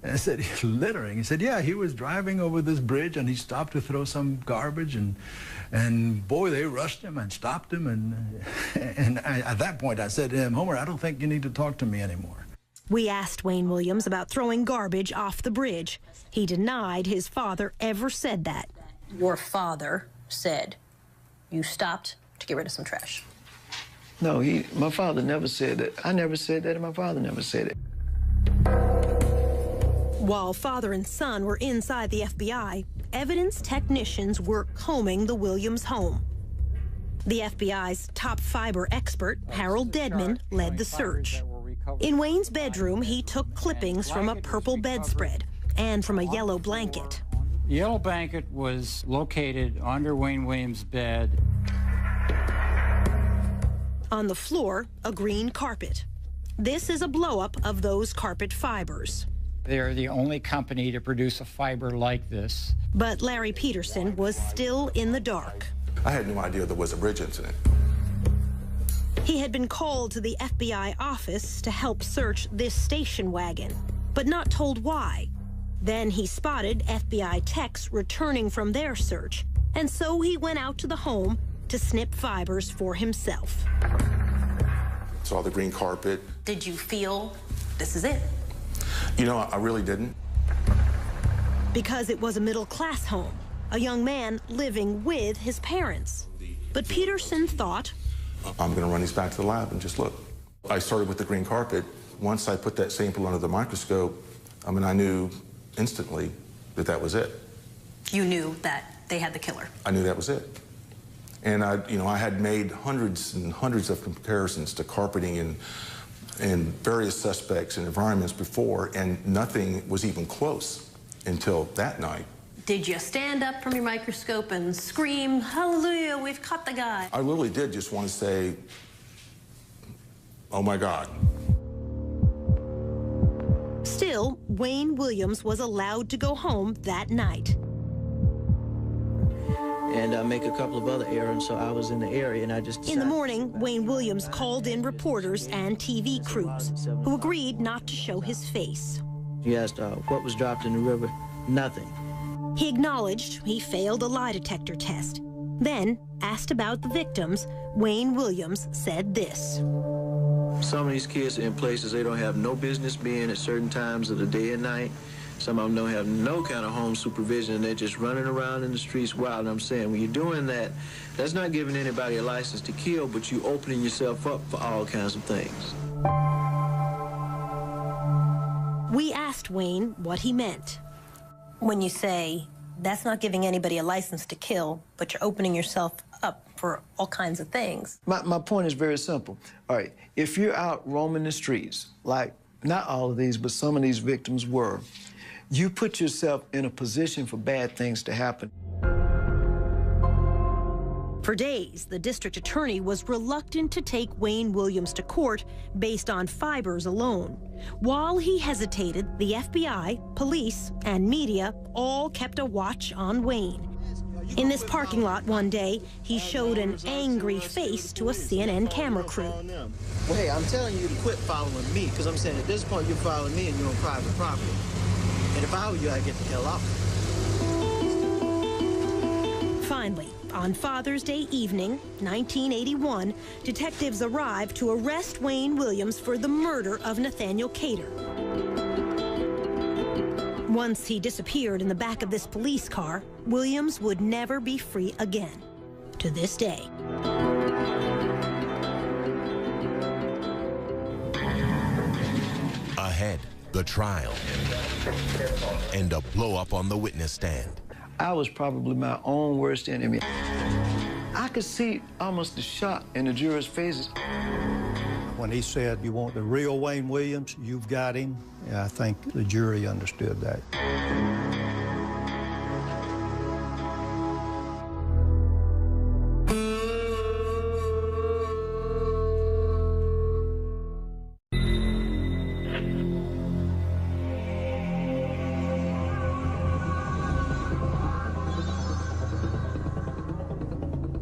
And I said, littering? He said, yeah, he was driving over this bridge and he stopped to throw some garbage and boy, they rushed him and stopped him. And at that point, I said to him, Homer, I don't think you need to talk to me anymore. We asked Wayne Williams about throwing garbage off the bridge. He denied his father ever said that. Your father said you stopped to get rid of some trash. No, my father never said that. I never said that, and my father never said it. While father and son were inside the FBI, evidence technicians were combing the Williams home. The FBI's top fiber expert, Harold Dedman, led the search. In Wayne's bedroom, he took clippings from a purple bedspread and from a yellow blanket. The yellow blanket was located under Wayne Williams' bed. On the floor, a green carpet. This is a blow-up of those carpet fibers. They're the only company to produce a fiber like this. But Larry Peterson was still in the dark. I had no idea there was a bridge incident. He had been called to the FBI office to help search this station wagon, but not told why. Then he spotted FBI techs returning from their search, and so he went out to the home to snip fibers for himself. Saw the green carpet. Did you feel this is it? You know, I really didn't. Because it was a middle-class home, a young man living with his parents. But Peterson thought, I'm going to run these back to the lab and just look. I started with the green carpet. Once I put that sample under the microscope, I mean, I knew instantly that that was it. You knew that they had the killer. I knew that was it. And I had made hundreds and hundreds of comparisons to carpeting and various suspects and environments before, and nothing was even close until that night. Did you stand up from your microscope and scream, "Hallelujah, we've caught the guy"? I literally did just want to say, oh my God. Still, Wayne Williams was allowed to go home that night. And make a couple of other errands, so I was in the area, and I just decided. In the morning, Wayne Williams called in reporters and TV crews, who agreed not to show his face. He asked what was dropped in the river. Nothing. He acknowledged he failed a lie detector test. Then, asked about the victims, Wayne Williams said this. Some of these kids are in places they don't have no business being at certain times of the day and night. Some of them don't have no kind of home supervision, and they're just running around in the streets wild. And I'm saying, when you're doing that, that's not giving anybody a license to kill, but you opening yourself up for all kinds of things. We asked Wayne what he meant. When you say, that's not giving anybody a license to kill, but you're opening yourself up for all kinds of things. My point is very simple. All right, if you're out roaming the streets, like not all of these, but some of these victims were, you put yourself in a position for bad things to happen. For days, the district attorney was reluctant to take Wayne Williams to court based on fibers alone. While he hesitated, the FBI, police, and media all kept a watch on Wayne. In this parking lot one day, he showed an angry face to a CNN camera crew. Well, hey, I'm telling you to quit following me, because I'm saying at this point you're following me and you're on private property. And if I were you, I'd get the hell off. Finally, on Father's Day evening, 1981, detectives arrived to arrest Wayne Williams for the murder of Nathaniel Cater. Once he disappeared in the back of this police car, Williams would never be free again, to this day. Ahead, the trial and a blow-up on the witness stand. I was probably my own worst enemy. I could see almost the shock in the jurors' faces. When he said, "You want the real Wayne Williams, you've got him," yeah, I think the jury understood that.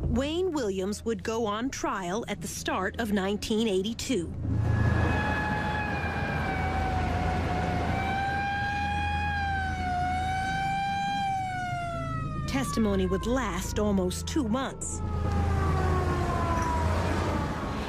Wayne Williams would go on trial at the start of 1982. Testimony would last almost 2 months.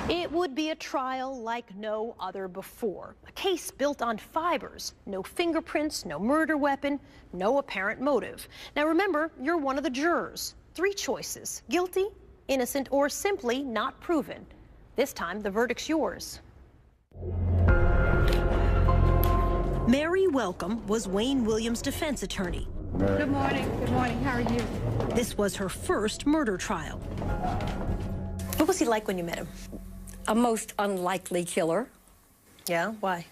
It would be a trial like no other before. A case built on fibers, no fingerprints, no murder weapon, no apparent motive. Now remember, you're one of the jurors. 3 choices: guilty, innocent, or simply not proven. This time, the verdict's yours. Mary Welcome was Wayne Williams' defense attorney. Good morning. Good morning. How are you? This was her first murder trial. What was he like when you met him? A most unlikely killer. Yeah? Why?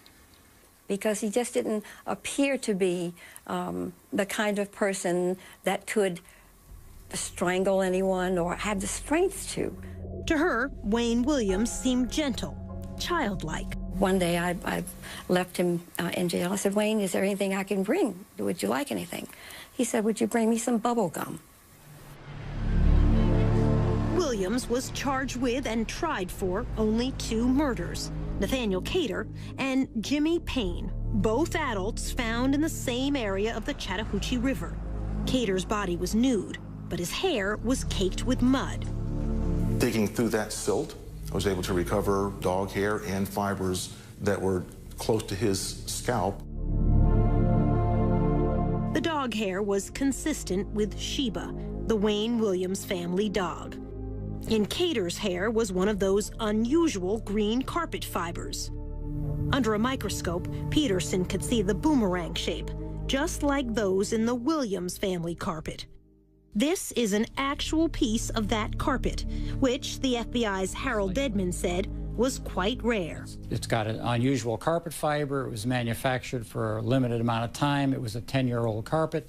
Because he just didn't appear to be the kind of person that could strangle anyone or have the strength to. To her, Wayne Williams seemed gentle, childlike. One day I left him in jail. I said, Wayne, is there anything I can bring? Would you like anything? He said, would you bring me some bubble gum? Williams was charged with and tried for only 2 murders, Nathaniel Cater and Jimmy Payne, both adults found in the same area of the Chattahoochee River. Cater's body was nude, but his hair was caked with mud. Digging through that silt, I was able to recover dog hair and fibers that were close to his scalp. The dog hair was consistent with Sheba, the Wayne Williams family dog. In Cater's hair was one of those unusual green carpet fibers. Under a microscope, Peterson could see the boomerang shape, just like those in the Williams family carpet. This is an actual piece of that carpet, which the FBI's Harold Dedman said was quite rare. It's got an unusual carpet fiber. It was manufactured for a limited amount of time. It was a 10-year-old carpet.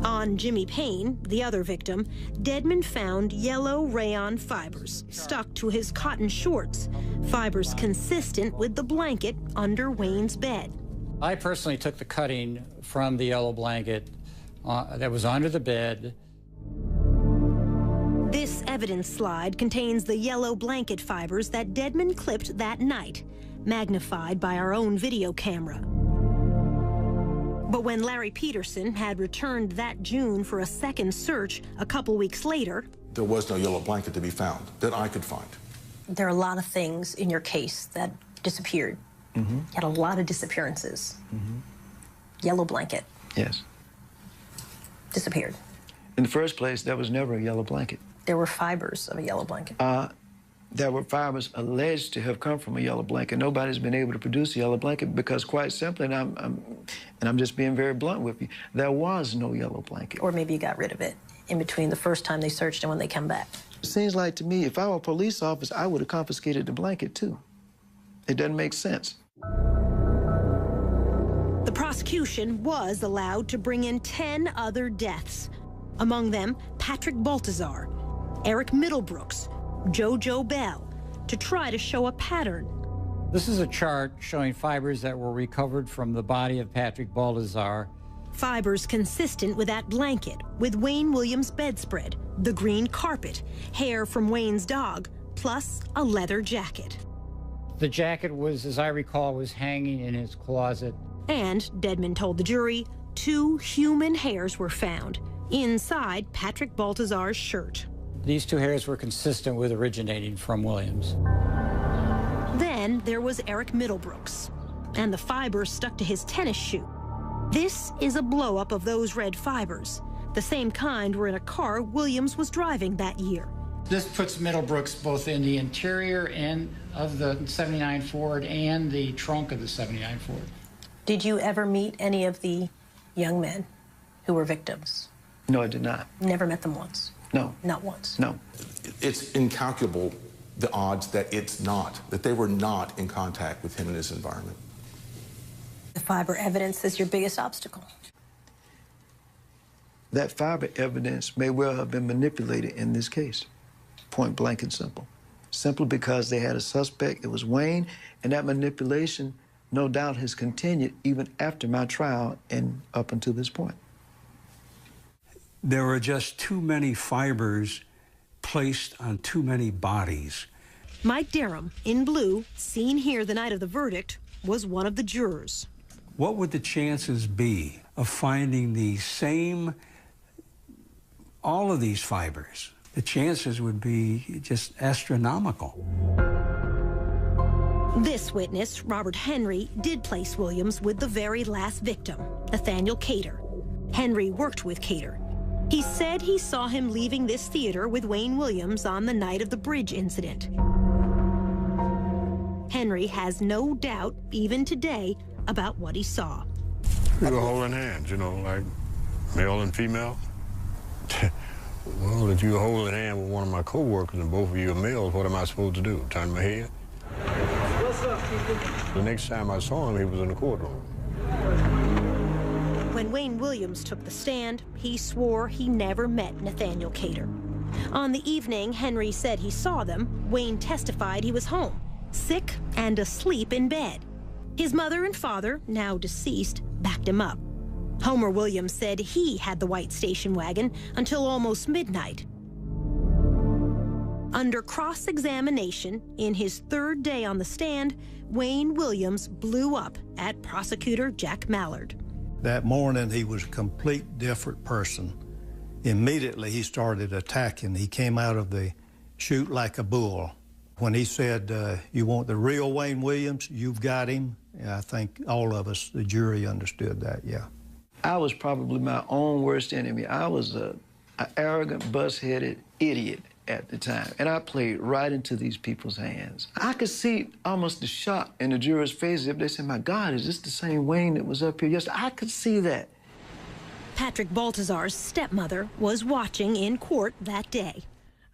On Jimmy Payne, the other victim, Dedman found yellow rayon fibers stuck to his cotton shorts, fibers consistent with the blanket under Wayne's bed. I personally took the cutting from the yellow blanket that was under the bed. This evidence slide contains the yellow blanket fibers that Dedman clipped that night, magnified by our own video camera. But when Larry Peterson had returned that June for a second search a couple weeks later, There was no yellow blanket to be found that I could find. There are a lot of things in your case that disappeared. You had a lot of disappearances. Yellow blanket Yes. disappeared. In the first place, there was never a yellow blanket. There were fibers of a yellow blanket. There were fibers alleged to have come from a yellow blanket. Nobody's been able to produce a yellow blanket because, quite simply, and I'm just being very blunt with you, there was no yellow blanket. Or maybe you got rid of it in between the first time they searched and when they come back. It seems like to me, if I were a police officer, I would have confiscated the blanket too. It doesn't make sense. the prosecution was allowed to bring in 10 other deaths. Among them, Patrick Baltazar, Eric Middlebrooks, JoJo Bell, to try to show a pattern. This is a chart showing fibers that were recovered from the body of Patrick Baltazar. Fibers consistent with that blanket, with Wayne Williams' bedspread, the green carpet, hair from Wayne's dog, plus a leather jacket. The jacket was, as I recall, was hanging in his closet. And, Dedman told the jury, 2 human hairs were found inside Patrick Baltazar's shirt. These 2 hairs were consistent with originating from Williams. Then there was Eric Middlebrooks, and the fibers stuck to his tennis shoe. This is a blow-up of those red fibers. The same kind were in a car Williams was driving that year. This puts Middlebrooks both in the interior and of the 79 Ford and the trunk of the 79 Ford. Did you ever meet any of the young men who were victims? No, I did not. Never met them once? No. Not once? No. It's incalculable, the odds that that they were not in contact with him in his environment. The fiber evidence is your biggest obstacle. That fiber evidence may well have been manipulated in this case, point blank and simple. Simply because they had a suspect, it was Wayne, and that manipulation no doubt has continued even after my trial and up until this point. There were just too many fibers placed on too many bodies. Mike Derham, in blue, seen here the night of the verdict, was one of the jurors. What would the chances be of finding the same, all of these fibers? The chances would be just astronomical. This witness, Robert Henry, did place Williams with the very last victim, Nathaniel Cater. Henry worked with Cater. He said he saw him leaving this theater with Wayne Williams on the night of the bridge incident. Henry has no doubt, even today, about what he saw. We were holding hands, you know, like male and female. Well, if you were holding hand with one of my co-workers and both of you are males, what am I supposed to do? Turn my head? What's up, people? The next time I saw him, he was in the courtroom. When Wayne Williams took the stand, he swore he never met Nathaniel Cater. On the evening Henry said he saw them, Wayne testified he was home. sick and asleep in bed. His mother and father, now deceased, backed him up. Homer Williams said he had the white station wagon until almost midnight. Under cross-examination, in his third day on the stand, Wayne Williams blew up at prosecutor Jack Mallard. That morning, he was a complete different person. Immediately, he started attacking. He came out of the chute like a bull. When he said, you want the real Wayne Williams, you've got him. I think all of us, the jury, understood that, yeah. I was probably my own worst enemy. I was an arrogant, buzz-headed idiot at the time, and I played right into these people's hands. I could see almost the shock in the jurors' faces if they said, my God, is this the same Wayne that was up here yesterday? I could see that. Patrick Baltazar's stepmother was watching in court that day.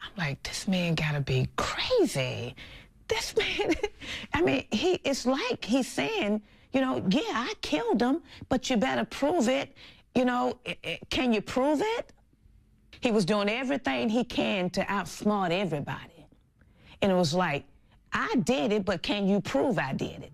I'm like, this man gotta be crazy. This man, I mean, it's like he's saying, you know, yeah, I killed him, but you better prove it. You know, can you prove it? He was doing everything he can to outsmart everybody. And it was like, I did it, but can you prove I did it?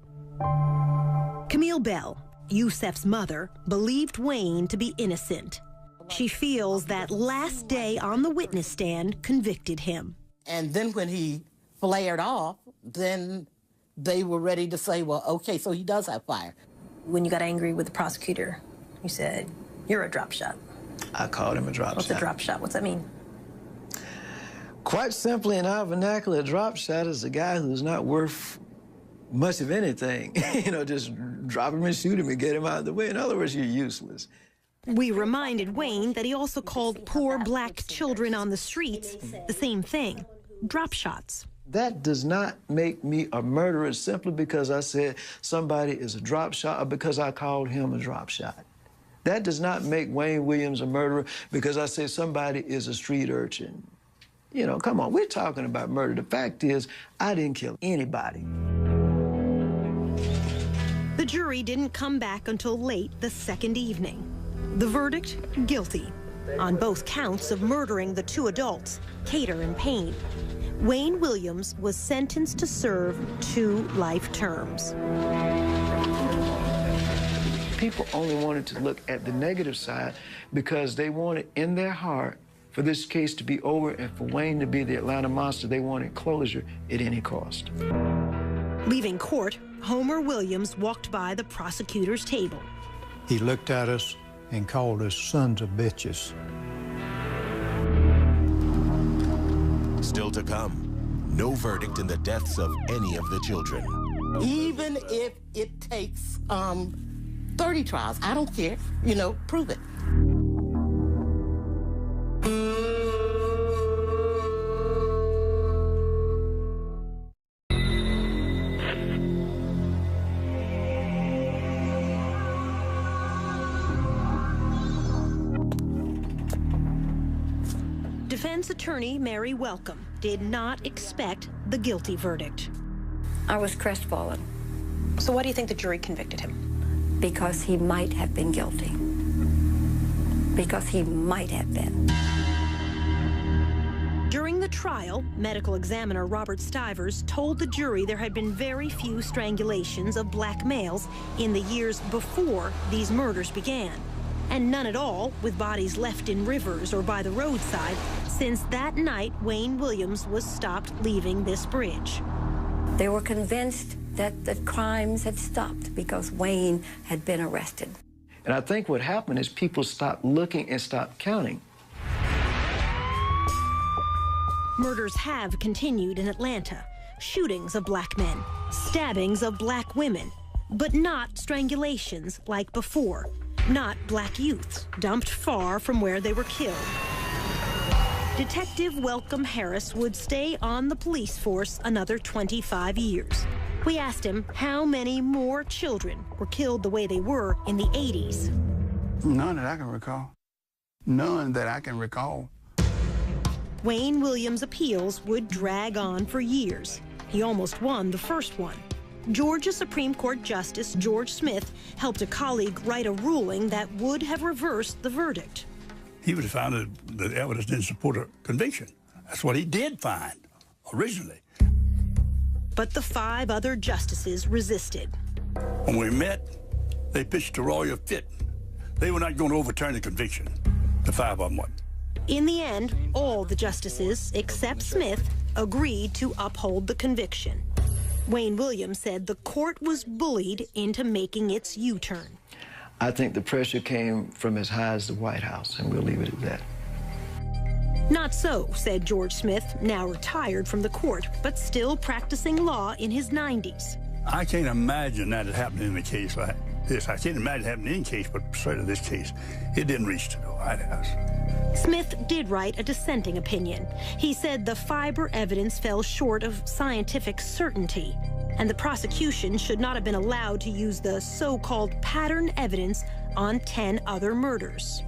Camille Bell, Yusef's mother, believed Wayne to be innocent. She feels that last day on the witness stand convicted him. And then when he flared off, then they were ready to say, well, okay, so he does have fire. When you got angry with the prosecutor, you said, you're a drop shot. I called him a drop shot. What's a drop shot? What's that mean? Quite simply, in our vernacular, a drop shot is a guy who's not worth much of anything. You know, just drop him and shoot him and get him out of the way. In other words, you're useless. We reminded Wayne that he also called poor black children on the streets the same thing, drop shots. That does not make me a murderer simply because I said somebody is a drop shot or because I called him a drop shot. That does not make Wayne Williams a murderer because I say somebody is a street urchin. You know, come on, we're talking about murder. The fact is, I didn't kill anybody. The jury didn't come back until late the second evening. The verdict, guilty, on both counts of murdering the two adults, Cater and Payne. Wayne Williams was sentenced to serve 2 life terms. People only wanted to look at the negative side because they wanted in their heart for this case to be over and for Wayne to be the Atlanta monster. They wanted closure at any cost. Leaving court, Homer Williams walked by the prosecutor's table. He looked at us and called us sons of bitches. Still to come, no verdict in the deaths of any of the children. Even if it takes 30 trials, I don't care. You know, prove it. Defense attorney Mary Welcome did not expect the guilty verdict. I was crestfallen. So why do you think the jury convicted him? Because he might have been guilty. Because he might have been. During the trial, medical examiner Robert Stivers told the jury there had been very few strangulations of black males in the years before these murders began, and none at all with bodies left in rivers or by the roadside since that night Wayne Williams was stopped leaving this bridge. They were convinced that the crimes had stopped because Wayne had been arrested. And I think what happened is people stopped looking and stopped counting. Murders have continued in Atlanta. Shootings of black men, stabbings of black women, but not strangulations like before. Not black youths dumped far from where they were killed. Detective Welcome Harris would stay on the police force another 25 years. We asked him how many more children were killed the way they were in the 80s. None that I can recall. None that I can recall. Wayne Williams' appeals would drag on for years. He almost won the first one. Georgia Supreme Court Justice George Smith helped a colleague write a ruling that would have reversed the verdict. He would have found that the evidence didn't support a conviction. That's what he did find originally. but the 5 other justices resisted. When we met, they pitched a royal fit. They were not going to overturn the conviction. The 5 of them would. In the end, all the justices, except Smith, agreed to uphold the conviction. Wayne Williams said the court was bullied into making its U-turn. I think the pressure came from as high as the White House, and we'll leave it at that. Not so, said George Smith, now retired from the court, but still practicing law in his 90s. I can't imagine that it happened in a case like this. I can't imagine it happening in any case, but certainly this case, it didn't reach to the White House. Smith did write a dissenting opinion. He said the fiber evidence fell short of scientific certainty, and the prosecution should not have been allowed to use the so-called pattern evidence on 10 other murders.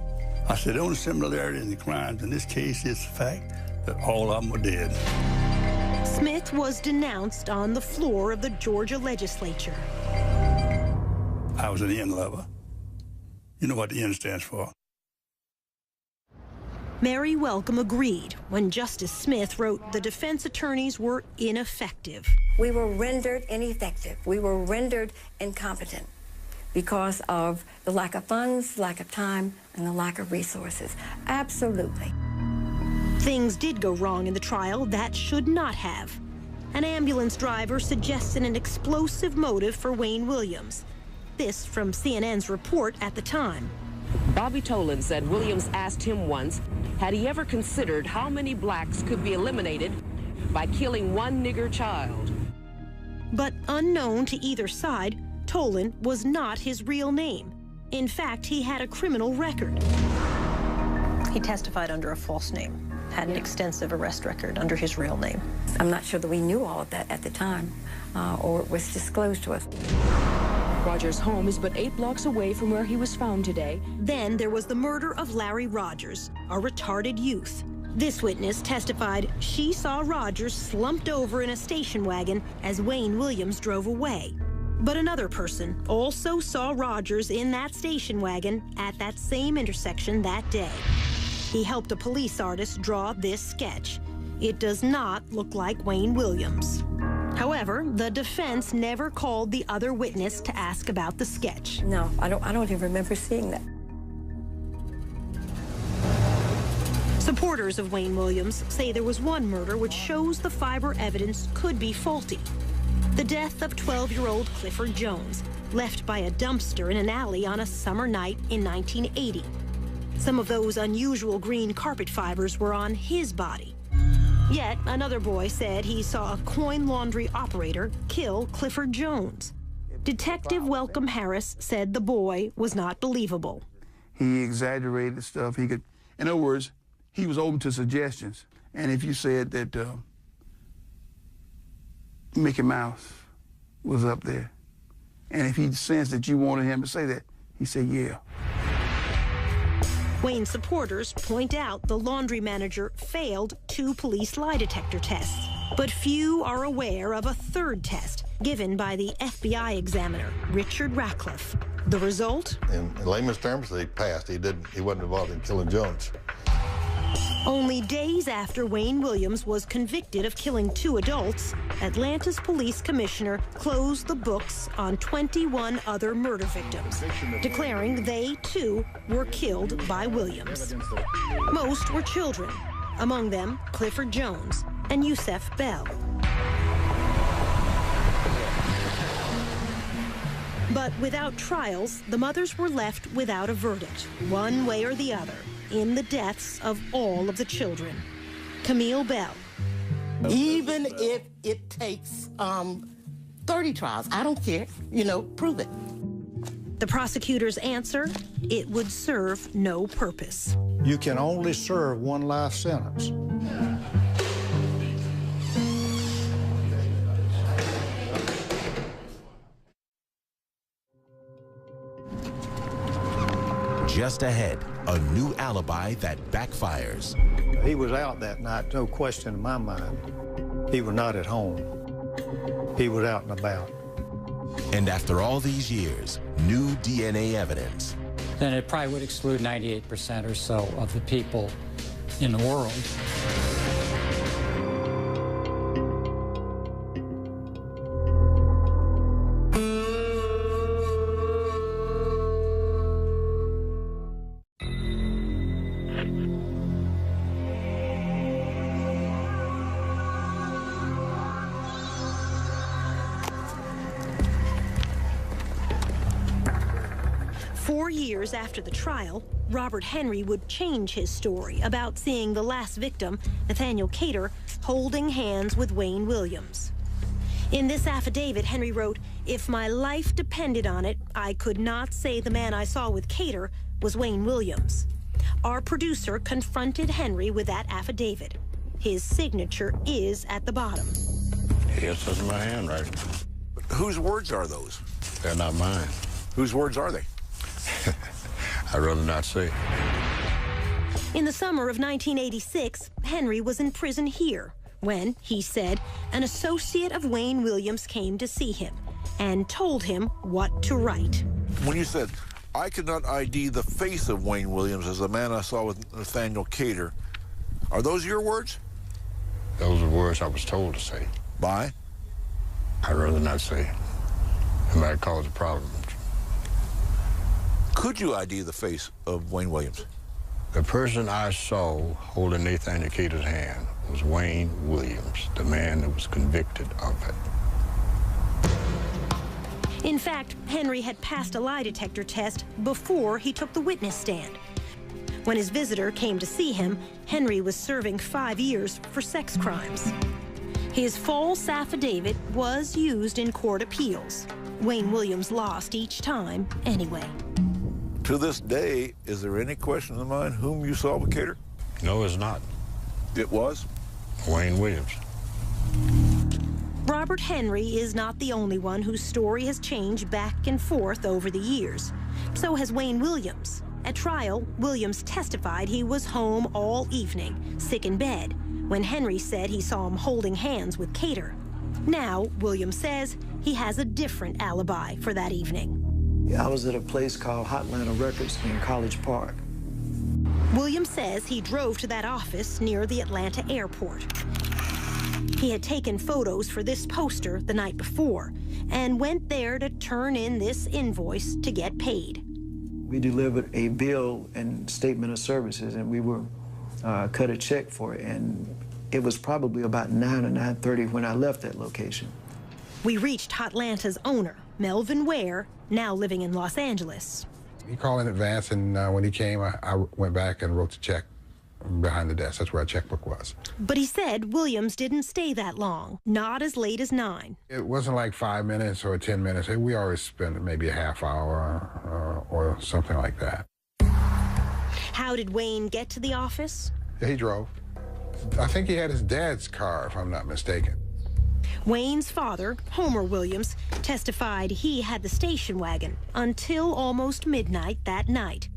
I said the only similarity in the crimes in this case is the fact that all of them were dead. Smith was denounced on the floor of the Georgia legislature. I was an N lover. You know what the N stands for. Mary Welcome agreed when Justice Smith wrote the defense attorneys were ineffective. We were rendered ineffective. We were rendered incompetent because of the lack of funds, lack of time, and the lack of resources. Absolutely. Things did go wrong in the trial that should not have. An ambulance driver suggested an explosive motive for Wayne Williams. This from CNN's report at the time. Bobby Tolan said Williams asked him once, had he ever considered how many blacks could be eliminated by killing one nigger child? But unknown to either side, Tolan was not his real name. In fact, he had a criminal record. He testified under a false name, had an extensive arrest record under his real name. I'm not sure that we knew all of that at the time, or it was disclosed to us. Rogers' home is but 8 blocks away from where he was found today. Then there was the murder of Larry Rogers, a retarded youth. This witness testified she saw Rogers slumped over in a station wagon as Wayne Williams drove away. But another person also saw Rogers in that station wagon at that same intersection that day. He helped a police artist draw this sketch. It does not look like Wayne Williams. However, the defense never called the other witness to ask about the sketch. No, I don't even remember seeing that. Supporters of Wayne Williams say there was one murder which shows the fiber evidence could be faulty. The death of 12-year-old Clifford Jones, left by a dumpster in an alley on a summer night in 1980. Some of those unusual green carpet fibers were on his body. Yet another boy said he saw a coin laundry operator kill Clifford Jones. Detective Welcome Harris said the boy was not believable. He exaggerated stuff. In other words, he was open to suggestions. And if you said that Mickey Mouse was up there, and if he sensed that you wanted him to say that, he said, yeah. Wayne supporters point out the laundry manager failed 2 police lie detector tests, but few are aware of a third test given by the FBI examiner, Richard Ratcliffe. The result? In layman's terms, he passed. He wasn't involved in killing Jones. Only days after Wayne Williams was convicted of killing 2 adults, Atlanta's police commissioner closed the books on 21 other murder victims, declaring they, too, were killed by Williams. Most were children, among them Clifford Jones and Yusef Bell. But without trials, the mothers were left without a verdict, one way or the other, in the deaths of all of the children. Camille Bell. Even if it takes 30 trials, I don't care. Prove it. The prosecutor's answer, it would serve no purpose. You can only serve 1 life sentence. Just ahead, a new alibi that backfires. He was out that night, no question in my mind. He was not at home. He was out and about. And after all these years, new DNA evidence. Then it probably would exclude 98% or so of the people in the world. 4 years after the trial, Robert Henry would change his story about seeing the last victim, Nathaniel Cater, holding hands with Wayne Williams. In this affidavit, Henry wrote, "If my life depended on it, I could not say the man I saw with Cater was Wayne Williams." Our producer confronted Henry with that affidavit. His signature is at the bottom. Yes, that's my handwriting. Whose words are those? They're not mine. Whose words are they? I'd rather not say. In the summer of 1986, Henry was in prison here when, he said, an associate of Wayne Williams came to see him and told him what to write. When you said, "I could not ID the face of Wayne Williams as the man I saw with Nathaniel Cater," are those your words? Those are words I was told to say. By? I'd rather not say. It might cause a problem. Could you ID the face of Wayne Williams? The person I saw holding Nathaniel Cater's hand was Wayne Williams, the man that was convicted of it. In fact, Henry had passed a lie detector test before he took the witness stand. When his visitor came to see him, Henry was serving 5 years for sex crimes. His false affidavit was used in court appeals. Wayne Williams lost each time anyway. To this day, is there any question in the mind whom you saw with Cater? No, it's not. It was? Wayne Williams. Robert Henry is not the only one whose story has changed back and forth over the years. So has Wayne Williams. At trial, Williams testified he was home all evening, sick in bed, when Henry said he saw him holding hands with Cater. Now, Williams says he has a different alibi for that evening. I was at a place called Hotlanta Records in College Park. Williams says he drove to that office near the Atlanta airport. He had taken photos for this poster the night before and went there to turn in this invoice to get paid. We delivered a bill and statement of services, and we were cut a check for it, and it was probably about 9 or 9:30 when I left that location. We reached Hotlanta's owner, Melvin Ware, now living in Los Angeles. He called in advance, and when he came, I went back and wrote the check behind the desk. That's where our checkbook was. But he said Williams didn't stay that long, not as late as 9. It wasn't like 5 minutes or 10 minutes. We always spent maybe a half hour or something like that. How did Wayne get to the office? He drove. I think he had his dad's car, if I'm not mistaken. Wayne's father, Homer Williams, testified he had the station wagon until almost midnight that night.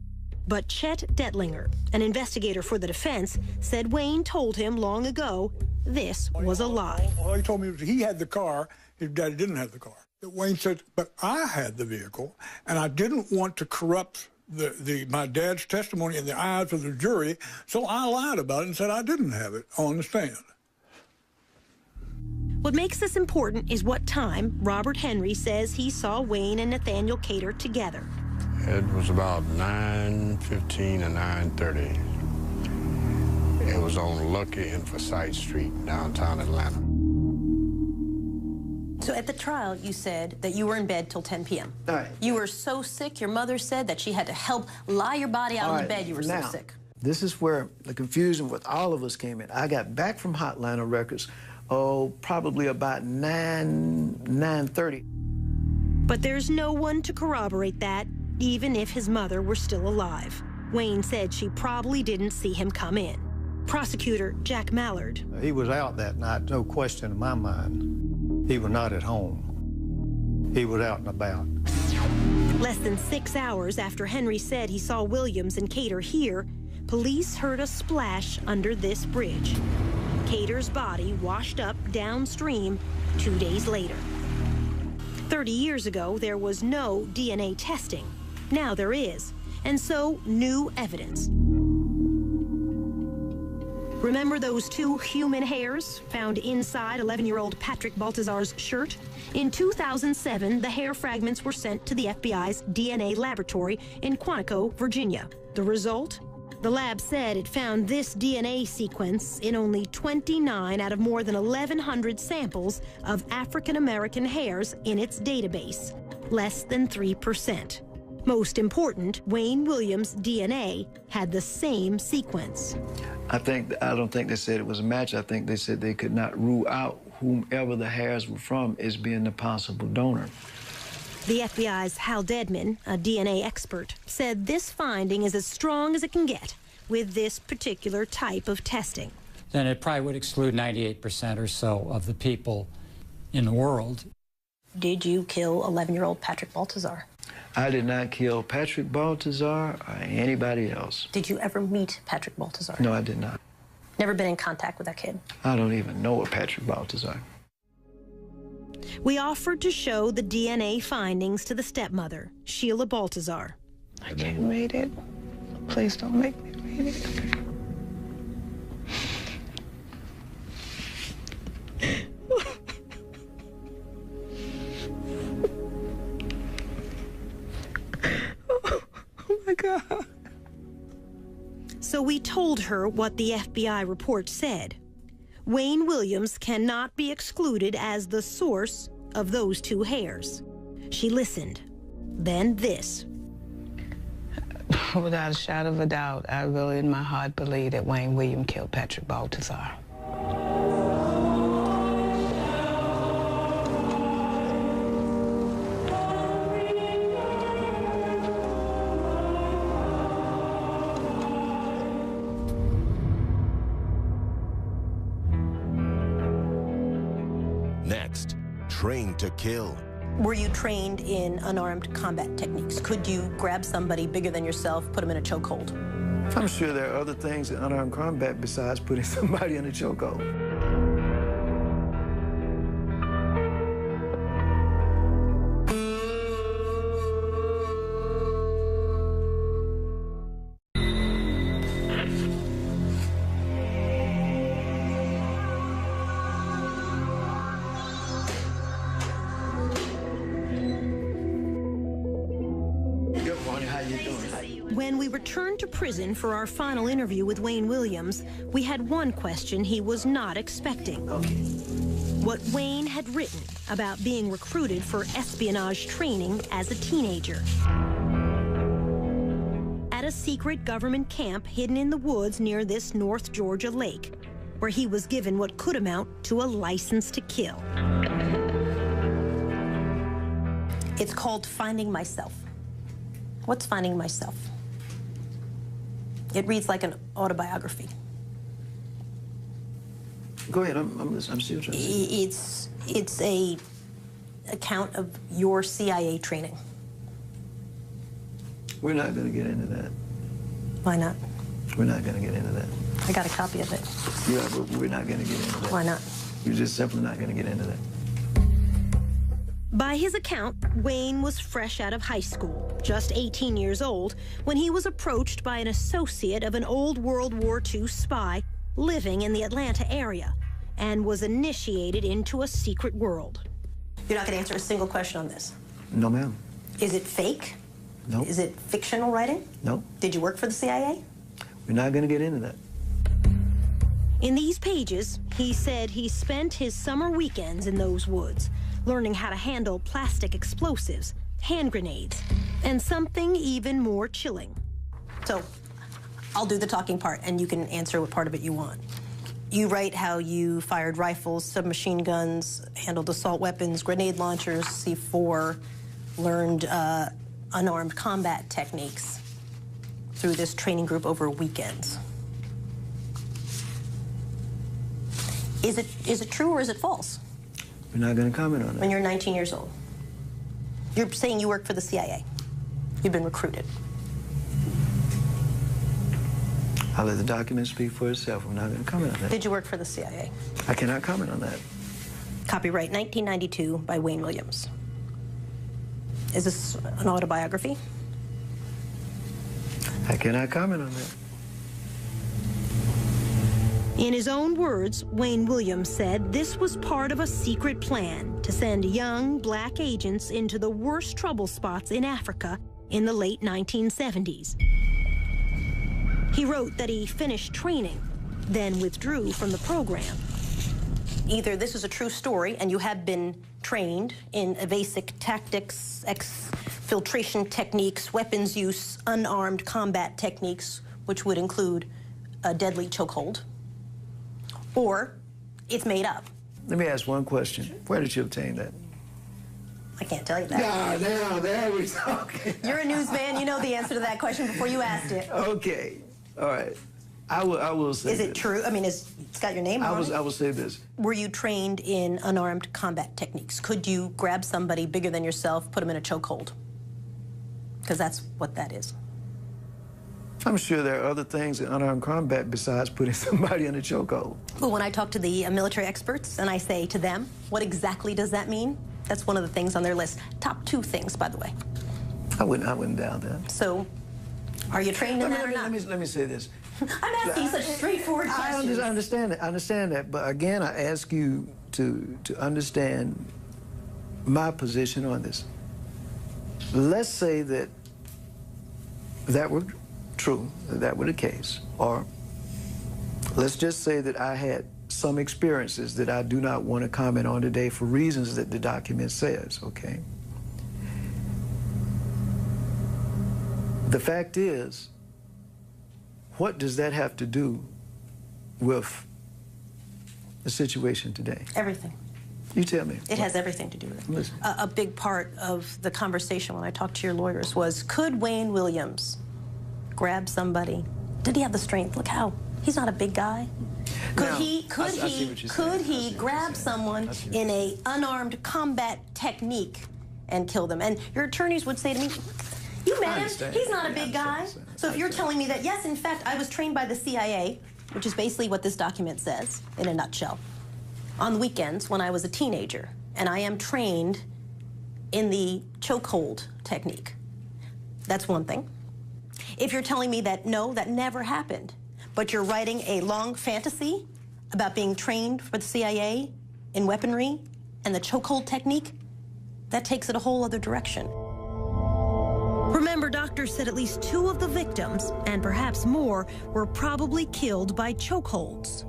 But Chet Detlinger, an investigator for the defense, said Wayne told him long ago this was a lie. All he told me was he had the car, his daddy didn't have the car. Wayne said, but I had the vehicle, and I didn't want to corrupt my dad's testimony in the eyes of the jury, so I lied about it and said I didn't have it on the stand. What makes this important is what time Robert Henry says he saw Wayne and Nathaniel Cater together. It was about 9:15 or 9:30. It was on Lucky and Forsyth Street, downtown Atlanta. So at the trial, you said that you were in bed till 10 p.m. All right. You were so sick, your mother said that she had to help lie your body out on the bed. You were so sick. This is where the confusion with all of us came in. I got back from Hotlanta Records, probably about 9:30. But there's no one to corroborate that, even if his mother were still alive. Wayne said she probably didn't see him come in. Prosecutor Jack Mallard. He was out that night, no question in my mind. He was not at home. He was out and about. Less than 6 hours after Henry said he saw Williams and Cater here, police heard a splash under this bridge. Cater's body washed up downstream 2 days later. 30 years ago, there was no DNA testing. Now there is, and so new evidence. Remember those 2 human hairs found inside 11-year-old Patrick Baltazar's shirt? In 2007, the hair fragments were sent to the FBI's DNA laboratory in Quantico, Virginia. The result? The lab said it found this DNA sequence in only 29 out of more than 1,100 samples of African-American hairs in its database, less than 3%. Most important, Wayne Williams' DNA had the same sequence. I don't think they said it was a match. I think they said they could not rule out whomever the hairs were from as being the possible donor. The FBI's Hal Dedman, a DNA expert, said this finding is as strong as it can get with this particular type of testing. Then it probably would exclude 98% or so of the people in the world. Did you kill 11-year-old Patrick Baltazar? I did not kill Patrick Baltazar or anybody else. Did you ever meet Patrick Baltazar? No, I did not. Never been in contact with that kid? I don't even know a Patrick Baltazar. We offered to show the DNA findings to the stepmother, Sheila Baltazar. I can't read it. Please don't make me read it. Oh my God. So we told her what the FBI report said. Wayne Williams cannot be excluded as the source of those two hairs. She listened. Then this. Without a shadow of a doubt, I really in my heart believe that Wayne Williams killed Patrick Baltazar. Next, train to kill. Were you trained in unarmed combat techniques? Could you grab somebody bigger than yourself, put them in a chokehold? I'm sure there are other things in unarmed combat besides putting somebody in a chokehold. When we returned to prison for our final interview with Wayne Williams, we had one question he was not expecting. What Wayne had written about being recruited for espionage training as a teenager. At a secret government camp hidden in the woods near this North Georgia lake, where he was given what could amount to a license to kill. It's called Finding Myself. What's Finding Myself? It reads like an autobiography. Go ahead, I'm listening. I'm still trying to see. It's a account of your CIA training. We're not going to get into that. Why not? We're not going to get into that. I got a copy of it. Yeah, but we're not going to get into that. Why not? You're just simply not going to get into that. By his account, Wayne was fresh out of high school, just 18 years old, when he was approached by an associate of an old World War II spy living in the Atlanta area and was initiated into a secret world. You're not going to answer a single question on this? No, ma'am. Is it fake? No. Is it fictional writing? No. Did you work for the CIA? We're not going to get into that. In these pages, he said he spent his summer weekends in those woods, learning how to handle plastic explosives, hand grenades, and something even more chilling. So, I'll do the talking part, and you can answer what part of it you want. You write how you fired rifles, submachine guns, handled assault weapons, grenade launchers, C4, learned unarmed combat techniques through this training group over weekends. Is it true or is it false? We're not going to comment on that. When you're 19 years old, you're saying you work for the CIA. You've been recruited. I'll let the document speak for itself. I'm not going to comment on that. Did you work for the CIA? I cannot comment on that. Copyright 1992 by Wayne Williams. Is this an autobiography? I cannot comment on that. In his own words, Wayne Williams said this was part of a secret plan to send young black agents into the worst trouble spots in Africa in the late 1970s. He wrote that he finished training, then withdrew from the program. Either this is a true story and you have been trained in evasive tactics, filtration techniques, weapons use, unarmed combat techniques, which would include a deadly chokehold, or it's made up. Let me ask one question. Where did you obtain that? I can't tell you that. No, there we go. You're a newsman. You know the answer to that question before you asked it. Okay. All right. I will say Is it true? I mean, it's got your name on it. I will say this. Were you trained in unarmed combat techniques? Could you grab somebody bigger than yourself, put them in a chokehold? Because that's what that is. I'm sure there are other things in unarmed combat besides putting somebody in a chokehold. But when I talk to the military experts and I say to them, what exactly does that mean? That's one of the things on their list. Top 2 things, by the way. I wouldn't doubt that. So, are you trained in that or not? Let me say this. I'm asking such straightforward questions. I understand that. But again, I ask you to understand my position on this. Let's say that were true, that were the case, or let's just say that I had some experiences that I do not want to comment on today for reasons that the document says, okay? The fact is, what does that have to do with the situation today? Everything. You tell me. It has everything to do with it. Listen. A big part of the conversation when I talked to your lawyers was, could Wayne Williams grab somebody? Did he have the strength? Look how, he's not a big guy. Could he grab someone in a unarmed combat technique and kill them? And your attorneys would say to me, you met him, he's not a big guy. So if you're telling me that, yes, in fact, I was trained by the CIA, which is basically what this document says in a nutshell, on the weekends when I was a teenager, and I am trained in the chokehold technique. That's one thing. If you're telling me that, no, that never happened, but you're writing a long fantasy about being trained for the CIA in weaponry and the chokehold technique, that takes it a whole other direction. Remember, doctors said at least 2 of the victims, and perhaps more, were probably killed by chokeholds.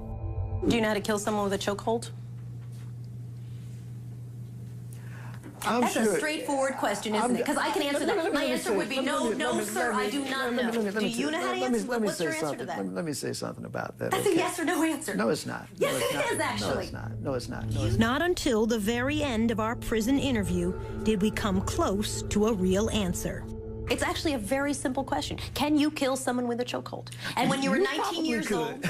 Do you know how to kill someone with a chokehold? That's a straightforward question, isn't it? Because I can answer that. My answer would be no, sir, I do not know. Do you know how to answer? What's your answer to that? Let me say something about that. That's a yes or no answer. No, it's not. Yes, it is, actually. No, it's not. Not until the very end of our prison interview did we come close to a real answer. It's actually a very simple question. Can you kill someone with a chokehold? And when you were 19 years old...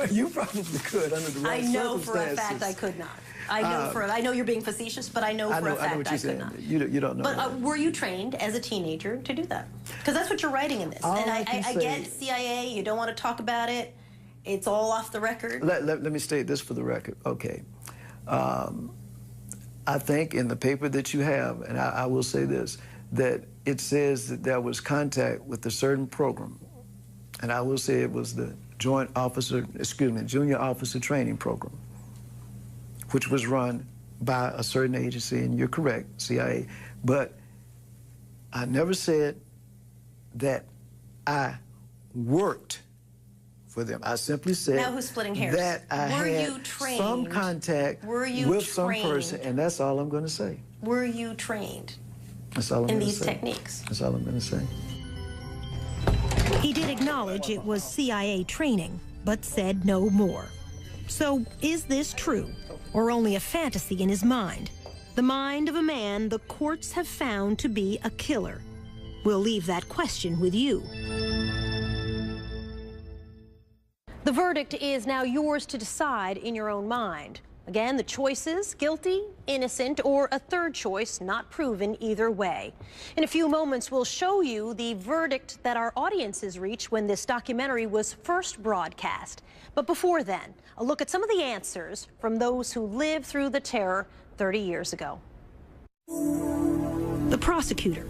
You probably could under the right circumstances. I know for a fact I could not. I know you're being facetious, but I know for a fact I could not. You don't know. But were you trained as a teenager to do that? Because that's what you're writing in this. And I get CIA, you don't want to talk about it. It's all off the record. Let me state this for the record. Okay. I think in the paper that you have, and I will say this, that it says that there was contact with a certain program. And I will say it was the Junior Officer Training Program, which was run by a certain agency, and you're correct, CIA. But I never said that I worked for them. I simply said now who's splitting hairs? That I had some contact with some person, and that's all I'm going to say. Were you trained that's all I'm in gonna these say. techniques? That's all I'm going to say. He did acknowledge it was CIA training, but said no more. So, is this true, or only a fantasy in his mind? The mind of a man the courts have found to be a killer. We'll leave that question with you. The verdict is now yours to decide in your own mind. Again, the choices: guilty, innocent, or a third choice not proven either way. In a few moments, we'll show you the verdict that our audiences reached when this documentary was first broadcast. But before then, a look at some of the answers from those who lived through the terror 30 years ago. The prosecutor.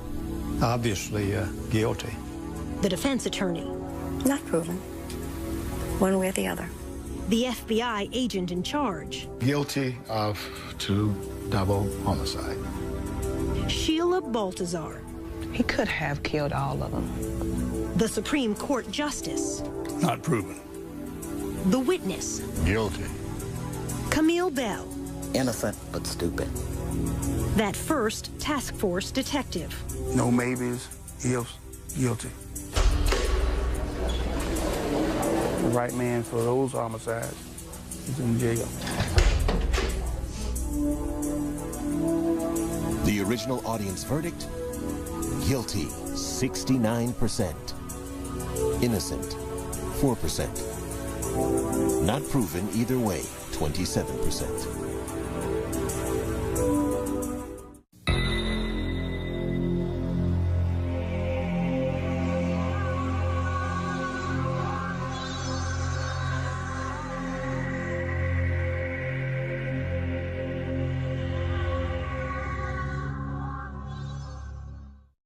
Obviously guilty. The defense attorney. Not proven. One way or the other. The FBI agent in charge. Guilty of 2 double homicide. Sheila Baltazar. He could have killed all of them. The Supreme Court Justice. Not proven. The witness. Guilty. Camille Bell. Innocent but stupid. That first task force detective. No maybes, ifs, guilty. The right man for those homicides is in jail. The original audience verdict? Guilty, 69%. Innocent, 4%. Not proven either way, 27%.